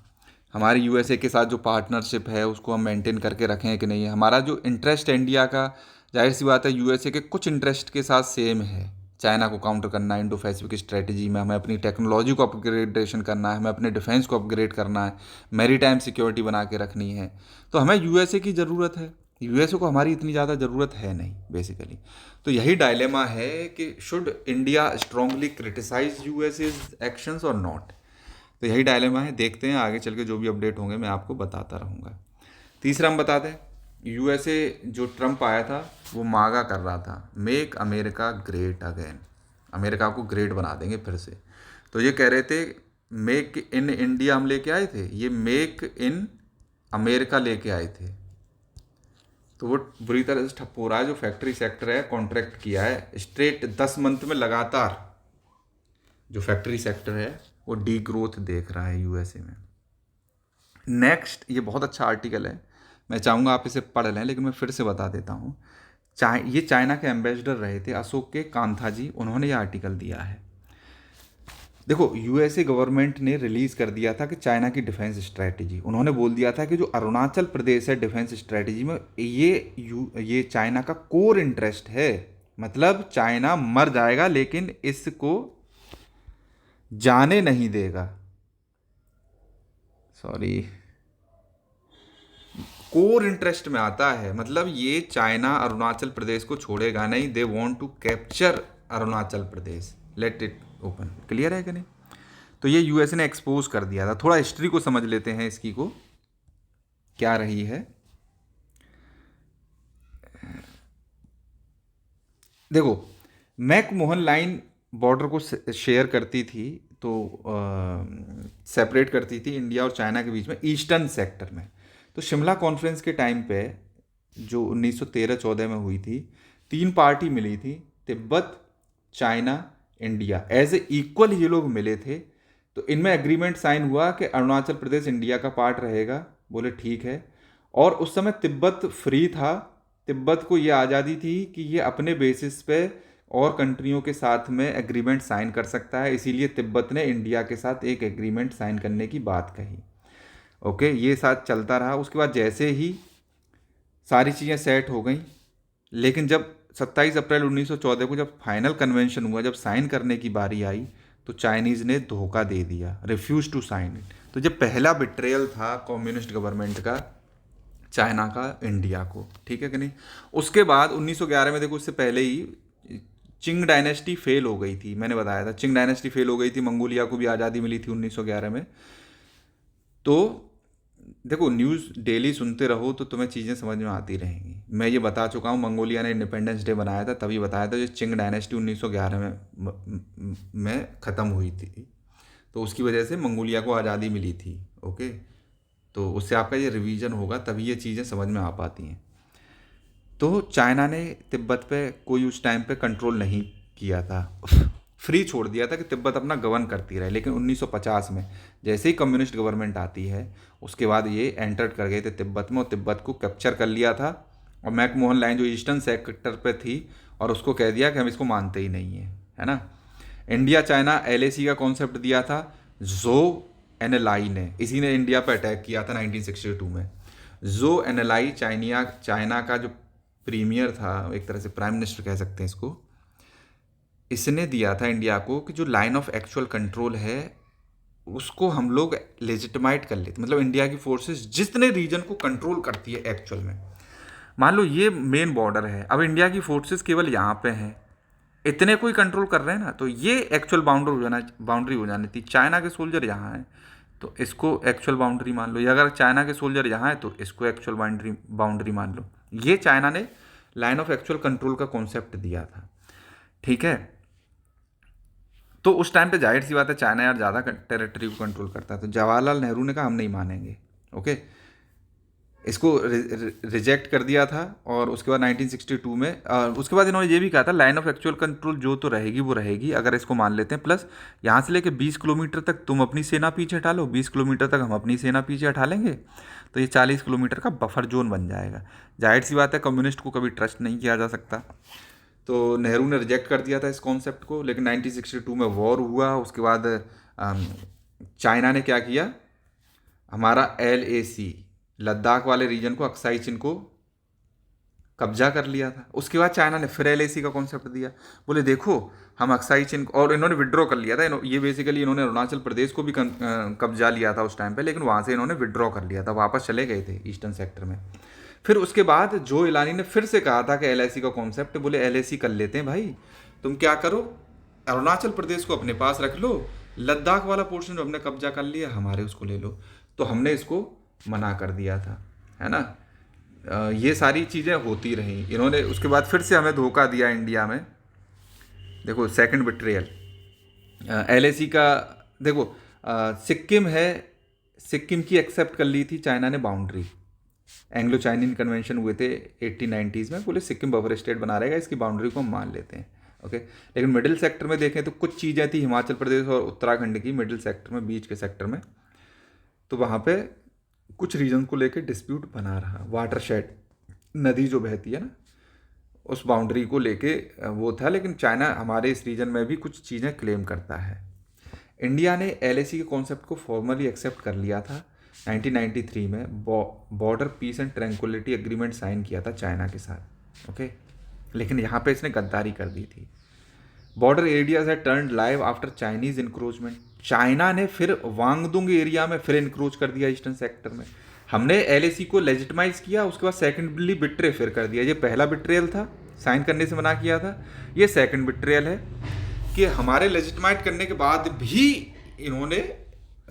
हमारी यूएसए के साथ जो पार्टनरशिप है उसको हम मेंटेन करके रखें कि नहीं, हमारा जो इंटरेस्ट है इंडिया का, जाहिर सी बात है यूएसए के कुछ इंटरेस्ट के साथ सेम है। चाइना को काउंटर करना है, इंडो पैसिफिक स्ट्रेटजी में हमें अपनी टेक्नोलॉजी को अपग्रेडेशन करना है, हमें अपने डिफेंस को अपग्रेड करना है, मैरी टाइम सिक्योरिटी बना के रखनी है। तो हमें यूएसए की ज़रूरत है, यूएसए को हमारी इतनी ज़्यादा ज़रूरत है नहीं बेसिकली। तो यही डायलेमा है कि should India strongly criticise USA actions और नॉट। तो यही डायलेमा है, देखते हैं आगे चल के जो भी अपडेट होंगे मैं आपको बताता रहूँगा। तीसरा हम बताते हैं, यूएसए जो ट्रम्प आया था वो मागा कर रहा था make America great again, America को ग्रेट बना देंगे फिर से। तो ये कह रहे थे मेक इन इंडिया हम लेके आए थे, ये मेक इन अमेरिका लेके आए थे। तो वो बुरी तरह से ठप हो रहा है। जो फैक्ट्री सेक्टर है कॉन्ट्रैक्ट किया है स्ट्रेट 10 मंथ में लगातार, जो फैक्ट्री सेक्टर है वो डी ग्रोथ देख रहा है यूएसए में। नेक्स्ट, ये बहुत अच्छा आर्टिकल है, मैं चाहूँगा आप इसे पढ़ लें, लेकिन मैं फिर से बता देता हूँ। ये चाइना के एम्बेसडर रहे थे अशोक के कांथा जी, उन्होंने ये आर्टिकल दिया है। देखो, यूएसए गवर्नमेंट ने रिलीज कर दिया था कि चाइना की डिफेंस स्ट्रेटजी, उन्होंने बोल दिया था कि जो अरुणाचल प्रदेश है डिफेंस स्ट्रेटजी में, ये चाइना का कोर इंटरेस्ट है। मतलब चाइना मर जाएगा लेकिन इसको जाने नहीं देगा, सॉरी, कोर इंटरेस्ट में आता है। मतलब ये चाइना अरुणाचल प्रदेश को छोड़ेगा नहीं, they want to capture Arunachal Pradesh, let it open. Clear है कि नहीं? तो ये यूएसए ने एक्सपोज कर दिया था। थोड़ा हिस्ट्री को समझ लेते हैं इसकी को क्या रही है। देखो, मैकमोहन लाइन बॉर्डर को शेयर करती थी, तो सेपरेट करती थी इंडिया और चाइना के बीच में ईस्टर्न सेक्टर में। तो शिमला कॉन्फ्रेंस के टाइम पे जो 1913-14 में हुई थी, 3 पार्टी मिली थी, Tibet, China, India, as a equal ये लोग मिले थे। तो इनमें एग्रीमेंट साइन हुआ कि अरुणाचल प्रदेश इंडिया का पार्ट रहेगा, बोले ठीक है। और उस समय तिब्बत फ्री था, तिब्बत को ये आज़ादी थी कि ये अपने बेसिस पे और कंट्रियों के साथ में एग्रीमेंट साइन कर सकता है, इसीलिए तिब्बत ने इंडिया के साथ एक एग्रीमेंट साइन करने की बात कही। ओके, ये साथ चलता रहा। उसके बाद जैसे ही सारी चीज़ें सेट हो गई, लेकिन जब 27 अप्रैल 1914 को जब फाइनल कन्वेंशन हुआ, जब साइन करने की बारी आई, तो चाइनीज़ ने धोखा दे दिया, रिफ्यूज टू साइन इट। तो जब पहला बिट्रेयल था कम्युनिस्ट गवर्नमेंट का चाइना का इंडिया को, ठीक है कि नहीं। उसके बाद 1911 में, देखो उससे पहले ही चिंग डायनेस्टी फेल हो गई थी, मैंने बताया था चिंग डायनेस्टी फेल हो गई थी, मंगोलिया को भी आज़ादी मिली थी 1911 में। तो देखो, न्यूज़ डेली सुनते रहो तो तुम्हें चीज़ें समझ में आती रहेंगी। मैं ये बता चुका हूँ, मंगोलिया ने इंडिपेंडेंस डे बनाया था, तभी बताया था, जो चिंग डायनेस्टी 1911 में ख़त्म हुई थी, तो उसकी वजह से मंगोलिया को आज़ादी मिली थी। ओके, तो उससे आपका ये रिवीजन होगा, तभी ये चीज़ें समझ में आ पाती हैं। तो चाइना ने तिब्बत पे कोई उस टाइम पे कंट्रोल नहीं किया था, फ्री छोड़ दिया था कि तिब्बत अपना गवर्न करती रहे। लेकिन 1950 में जैसे ही कम्युनिस्ट गवर्नमेंट आती है, उसके बाद ये एंटर कर गए थे तिब्बत में और तिब्बत को कैप्चर कर लिया था। और मैकमोहन लाइन जो ईस्टर्न सेक्टर पे थी, और उसको कह दिया कि हम इसको मानते ही नहीं है ना। इंडिया चाइना एलएसी का कॉन्सेप्ट दिया था जो एनएलआई ने, इसी ने इंडिया पर अटैक किया था 1962 में। जो एनएलआई चाइना का जो प्रीमियर था, एक तरह से प्राइम मिनिस्टर कह सकते हैं इसको, इसने दिया था इंडिया को कि जो लाइन ऑफ एक्चुअल कंट्रोल है उसको हम लोग लेजिटिमाइट कर लेते, मतलब इंडिया की फोर्सेस जितने रीजन को कंट्रोल करती है एक्चुअल में। मान लो ये मेन बॉर्डर है, अब इंडिया की फोर्सेस केवल यहाँ पे हैं, इतने कोई कंट्रोल कर रहे हैं ना, तो ये एक्चुअल बाउंड्री हो जानी थी। चाइना के सोल्जर यहाँ हैं तो इसको एक्चुअल बाउंड्री मान लो, या अगर चाइना के सोल्जर यहाँ है तो इसको एक्चुअल बाउंड्री मान लो। ये चाइना ने लाइन ऑफ एक्चुअल कंट्रोल का कॉन्सेप्ट दिया था, ठीक है। तो उस टाइम पे जाहिर सी बात है चाइना यार ज़्यादा टेरिटरी को कंट्रोल करता है, तो जवाहरलाल नेहरू ने कहा हम नहीं मानेंगे। ओके, इसको रिजेक्ट कर दिया था। और उसके बाद 1962 में उसके बाद इन्होंने ये भी कहा था लाइन ऑफ एक्चुअल कंट्रोल जो तो रहेगी वो रहेगी अगर इसको मान लेते हैं, प्लस यहाँ से लेके 20 किलोमीटर तक तुम अपनी सेना पीछे हटा लो, 20 किलोमीटर तक हम अपनी सेना पीछे हटा लेंगे, तो ये 40 किलोमीटर का बफर जोन बन जाएगा। जाहिर सी बात है कम्युनिस्ट को कभी ट्रस्ट नहीं किया जा सकता, तो नेहरू ने रिजेक्ट कर दिया था इस कॉन्सेप्ट को। लेकिन 1962 में वॉर हुआ, उसके बाद चाइना ने क्या किया, हमारा LAC लद्दाख वाले रीजन को, अक्साई चिन को कब्जा कर लिया था। उसके बाद चाइना ने फिर LAC का कॉन्सेप्ट दिया, बोले देखो हम अक्साई चिन, और इन्होंने विड्रॉ कर लिया था। ये बेसिकली इन्होंने अरुणाचल प्रदेश को भी कब्जा लिया था उस टाइम पे, लेकिन वहाँ से इन्होंने विड्रॉ कर लिया था, वापस चले गए थे ईस्टर्न सेक्टर में। फिर उसके बाद जो इलानी ने फिर से कहा था कि LAC का कॉन्सेप्ट, बोले LAC कर लेते हैं भाई, तुम क्या करो अरुणाचल प्रदेश को अपने पास रख लो, लद्दाख वाला पोर्शन हमने कब्जा कर लिया, हमारे उसको ले लो। तो हमने इसको मना कर दिया था, है ना। ये सारी चीज़ें होती रहीं। इन्होंने उसके बाद फिर से हमें धोखा दिया इंडिया में। देखो सेकंड बिट्रेयल LAC का, देखो सिक्किम है, सिक्किम की एक्सेप्ट कर ली थी चाइना ने बाउंड्री, एंग्लो चाइनीन कन्वेंशन हुए थे 1890s में, बोले सिक्किम बफर स्टेट बना रहेगा, इसकी बाउंड्री को हम मान लेते हैं, ओके। लेकिन मिडिल सेक्टर में देखें तो कुछ चीज़ें थी हिमाचल प्रदेश और उत्तराखंड की मिडिल सेक्टर में, बीच के सेक्टर में, तो वहाँ पे कुछ रीजन को लेकर डिस्प्यूट बना रहा। वाटरशेड नदी जो बहती है ना, उस बाउंड्री को लेके वो था। लेकिन चाइना हमारे इस रीजन में भी कुछ चीज़ें क्लेम करता है। इंडिया ने LAC के कॉन्सेप्ट को फॉर्मली एक्सेप्ट कर लिया था 1993 में, border peace and tranquillity agreement sign किया था चाइना के साथ, ओके। लेकिन यहाँ पे इसने गद्दारी कर दी थी। बॉर्डर एरियाज है turn live after Chinese encroachment, China ने फिर वांगडुंग एरिया में फिर इंक्रोच कर दिया ईस्टर्न सेक्टर में। हमने LAC को लेजिटिमाइज किया, उसके बाद सेकेंडली बिट्रे फिर कर दिया। ये पहला बिट्रेयल था, साइन करने से मना किया था, ये सेकंड बिट्रेयल है कि हमारे लेजिटिमाइट करने के बाद भी इन्होंने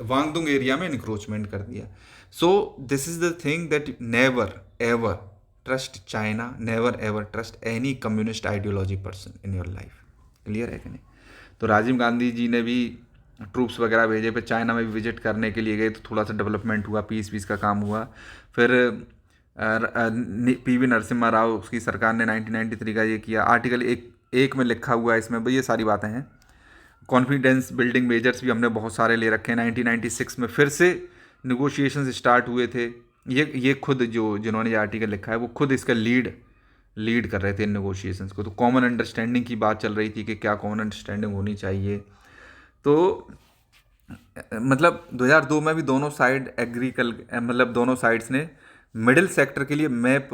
वांगडुंग एरिया में इंक्रोचमेंट कर दिया। So this is the thing that never ever trust China, never ever trust any communist ideology person in your life. Clear है कि नहीं। तो राजीव गांधी जी ने भी ट्रूप्स वगैरह भेजे, पे चाइना में भी विजिट करने के लिए गए, तो थोड़ा सा डेवलपमेंट हुआ, पीस का काम हुआ। फिर PV नरसिम्हा राव, उसकी सरकार ने 1993 का ये किया। आर्टिकल एक में लिखा हुआ है इसमें, भाई ये सारी बातें हैं। कॉन्फिडेंस बिल्डिंग मेजर्स भी हमने बहुत सारे ले रखे हैं। 1996 में फिर से निगोशिएशंस स्टार्ट हुए थे। ये खुद जिन्होंने ये आर्टिकल लिखा है वो खुद इसका लीड कर रहे थे इन नेगोशिएशंस को। तो कॉमन अंडरस्टैंडिंग की बात चल रही थी कि क्या कॉमन अंडरस्टैंडिंग होनी चाहिए। तो मतलब 2002 में भी दोनों साइड मतलब दोनों साइड्स ने मिडिल सेक्टर के लिए मैप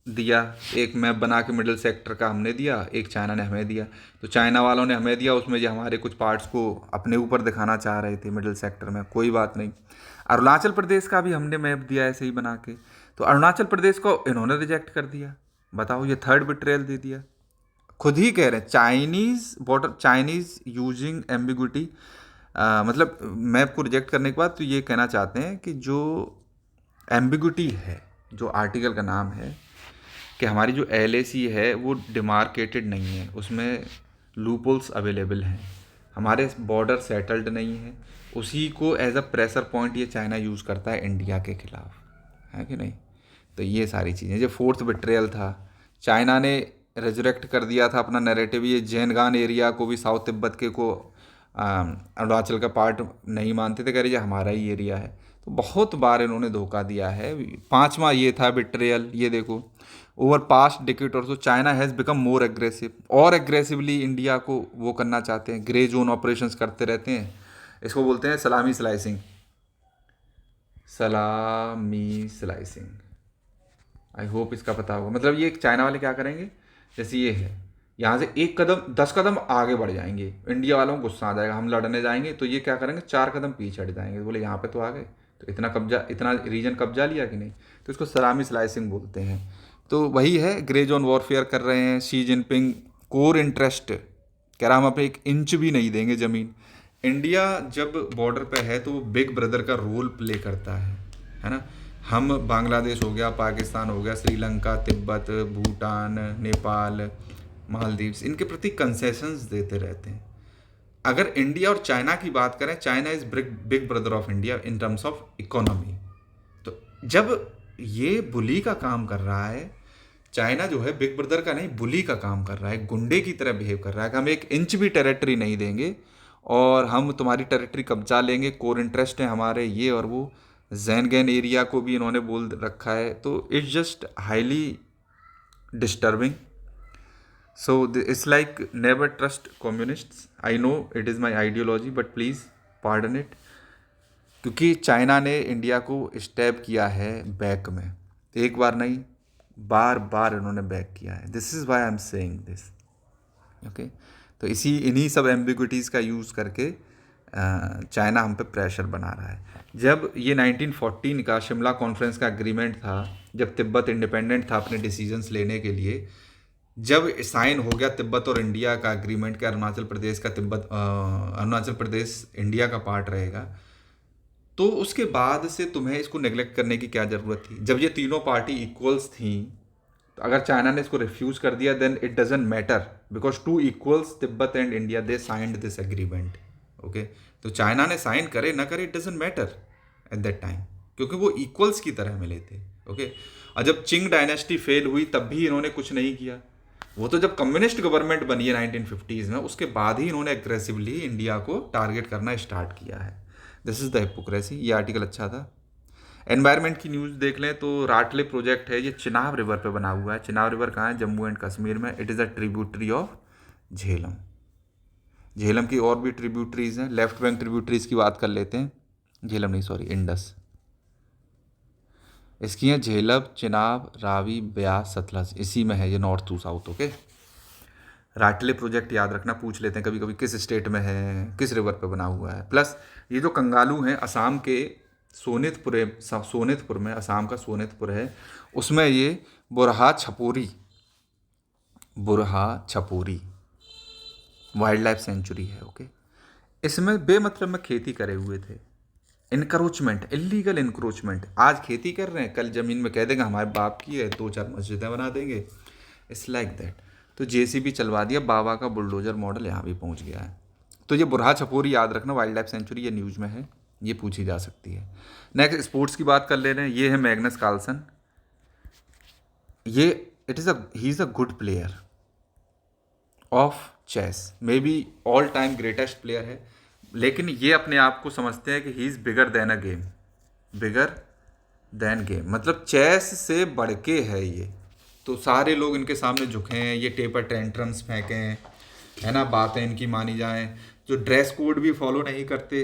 दिया, एक मैप बना के मिडिल सेक्टर का हमने दिया, एक चाइना ने हमें दिया। तो चाइना वालों ने हमें दिया, उसमें जो हमारे कुछ पार्ट्स को अपने ऊपर दिखाना चाह रहे थे मिडिल सेक्टर में, कोई बात नहीं। अरुणाचल प्रदेश का भी हमने मैप दिया ऐसे ही बना के, तो अरुणाचल प्रदेश को इन्होंने रिजेक्ट कर दिया। बताओ, ये थर्ड बिट्रेयल दे दिया। खुद ही कह रहे हैं चाइनीज यूजिंग एम्बिग्विटी, मतलब मैप को रिजेक्ट करने के बाद तो ये कहना चाहते हैं कि जो एम्बिग्विटी है, जो आर्टिकल का नाम है कि हमारी जो LAC है वो डिमार्केटेड नहीं है, उसमें लूपहोल्स अवेलेबल हैं, हमारे बॉर्डर सेटल्ड नहीं है, उसी को एज अ प्रेशर पॉइंट ये चाइना यूज़ करता है इंडिया के खिलाफ, है कि नहीं। तो ये सारी चीज़ें, जो फोर्थ बिट्रेयल था, चाइना ने रेजरेक्ट कर दिया था अपना नैरेटिव। ये जैनगान एरिया को भी, साउथ तिब्बत के को अरुणाचल का पार्ट नहीं मानते थे, कह रहे ये हमारा ही एरिया है। तो बहुत बार इन्होंने धोखा दिया है। पांचवा ये था बिट्रेयल, ये देखो, ओवर पास्ट डिकेड और so China has become more aggressive, और एग्रेसिवली इंडिया को वो करना चाहते हैं, ग्रे जोन ऑपरेशंस करते रहते हैं। इसको बोलते हैं सलामी स्लाइसिंग, आई होप इसका पता होगा। मतलब ये चाइना वाले क्या करेंगे, जैसे ये है, यहाँ से 10 कदम आगे बढ़ जाएंगे, इंडिया वालों को गुस्सा आ जाएगा, हम लड़ने जाएंगे तो ये क्या करेंगे, 4 कदम पीछे हट जाएंगे, बोले यहाँ पे तो आ गए, तो इतना रीजन कब्जा लिया कि नहीं, तो इसको सलामी स्लाइसिंग बोलते हैं। तो वही है, ग्रे जोन वॉरफेयर कर रहे हैं। शी जिनपिंग कोर इंटरेस्ट कह रहा हम अपने 1 इंच भी नहीं देंगे ज़मीन। इंडिया जब बॉर्डर पे है तो वो बिग ब्रदर का रोल प्ले करता है ना। हम बांग्लादेश हो गया, पाकिस्तान हो गया, श्रीलंका, तिब्बत, भूटान, नेपाल, मालदीव्स, इनके प्रति कंसेशंस देते रहते हैं। अगर इंडिया और चाइना की बात करें, China is big brother of India in terms of economy. तो जब ये बुली का काम कर रहा है। चाइना जो है बिग ब्रदर का नहीं, बुली का काम कर रहा है, गुंडे की तरह बिहेव कर रहा है कि हम 1 इंच भी टेरिटरी नहीं देंगे और हम तुम्हारी टेरिटरी कब्जा लेंगे, कोर इंटरेस्ट है हमारे ये और वो। जैनगैन एरिया को भी इन्होंने बोल रखा है। तो it's just highly disturbing. So it's like never trust communists. I know it is my ideology, but please pardon it. क्योंकि चाइना ने इंडिया को स्टैब किया है बैक में, एक बार नहीं बार बार इन्होंने बैक किया है। This is why I am saying this. Okay, तो इन्हीं सब एम्बिग्विटीज़ का यूज़ करके चाइना हम पे प्रेशर बना रहा है। जब ये 1914 का शिमला कॉन्फ्रेंस का एग्रीमेंट था, जब तिब्बत इंडिपेंडेंट था अपने डिसीजंस लेने के लिए, जब साइन हो गया तिब्बत और इंडिया का एग्रीमेंट के अरुणाचल प्रदेश इंडिया का पार्ट रहेगा, तो उसके बाद से तुम्हें इसको नेग्लेक्ट करने की क्या ज़रूरत थी? जब ये तीनों पार्टी इक्वल्स थी, तो अगर चाइना ने इसको रिफ्यूज़ कर दिया then it doesn't matter, because two equals Tibet and India they signed this agreement. Okay, तो चाइना ने साइन करे ना करे it doesn't matter at that time, क्योंकि वो इक्वल्स की तरह मिले थे। ओके, और जब चिंग डायनेस्टी फेल हुई तब भी इन्होंने कुछ नहीं किया। वो तो जब कम्युनिस्ट गवर्नमेंट बनी है 1950s में, उसके बाद ही इन्होंने एग्रेसिवली इंडिया को टारगेट करना स्टार्ट किया है। This is the hypocrisy. ये आर्टिकल अच्छा था। एनवायरनमेंट की न्यूज़ देख लें तो राटले प्रोजेक्ट है, ये चिनाब रिवर पे बना हुआ है। चिनाब रिवर कहाँ है? जम्मू एंड कश्मीर में। It is a tributary of Jhelum. Jhelum की और भी ट्रिब्यूटरीज हैं। लेफ्ट बैंक ट्रिब्यूटरीज की बात कर लेते हैं। झेलम नहीं, सॉरी, इंडस। इसकी हैं झेलम, चिनाब, रावी, ब्यास, सतलज, इसी में है ये, north to south. Okay, Ratle project याद रखना, पूछ लेते हैं कभी कभी किस स्टेट में है, किस रिवर पे बना हुआ है। प्लस ये जो कंगालू हैं असम के सोनितपुर में, असम का सोनितपुर है, उसमें ये बुरहा छपोरी वाइल्ड लाइफ सेंचुरी है। ओके, इसमें बेमतलब में खेती करे हुए थे। Encroachment, illegal encroachment. आज खेती कर रहे हैं, कल ज़मीन में कह देंगे हमारे बाप की है, 2-4 मस्जिदें बना देंगे। It's like that. तो जेसीबी चलवा दिया, बाबा का बुलडोजर मॉडल यहाँ भी पहुँच गया है। तो ये बुरहा छपोरी याद रखना, वाइल्ड लाइफ सेंचुरी, ये न्यूज़ में है, ये पूछी जा सकती है। नेक्स्ट स्पोर्ट्स की बात कर ले रहे हैं। ये है मैग्नस कार्लसन। ये he is a good player of chess, may be all time greatest player है, लेकिन ये अपने आप को समझते हैं कि he is bigger than a game. Bigger than game मतलब चेस से बढ़ के है ये। तो सारे लोग इनके सामने झुके हैं, ये टेपर टेंट्रम्स फेंके हैं, है ना, बातें इनकी मानी जाएं। जो ड्रेस कोड भी फॉलो नहीं करते,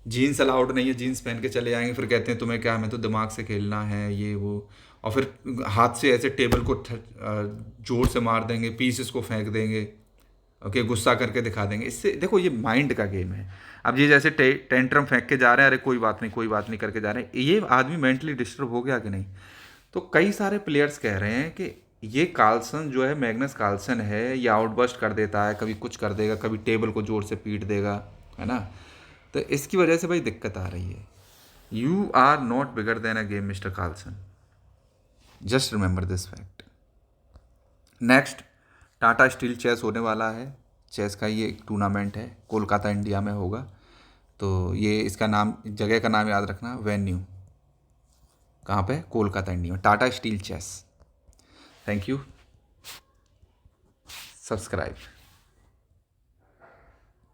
जीन्स अलाउड नहीं है, जीन्स पहन के चले जाएंगे, फिर कहते हैं तुम्हें क्या, हमें तो दिमाग से खेलना है ये वो, और फिर हाथ से ऐसे टेबल को जोर से मार देंगे, पीसेस को फेंक देंगे। ओके, गुस्सा करके दिखा देंगे। इससे देखो ये माइंड का गेम है। अब ये जैसे टेंट्रम फेंक के जा रहे हैं, अरे कोई बात नहीं कोई बात नहीं करके जा रहे हैं, ये आदमी मेंटली डिस्टर्ब हो गया कि नहीं? तो कई सारे प्लेयर्स कह रहे हैं कि ये कार्लसन जो है, मैग्नस कार्लसन है, ये आउटबर्स्ट कर देता है, कभी कुछ कर देगा, कभी टेबल को जोर से पीट देगा, है ना। तो इसकी वजह से भाई दिक्कत आ रही है। You are not bigger than a game mister Carlsen, just remember this fact. Next, Tata steel chess होने वाला है। चेस का ये एक टूर्नामेंट है, कोलकाता इंडिया में होगा। तो ये इसका नाम, जगह का नाम याद रखना, वेन्यू कहाँ पे? कोलकाता इंडिया में, Tata steel chess. Thank you, subscribe.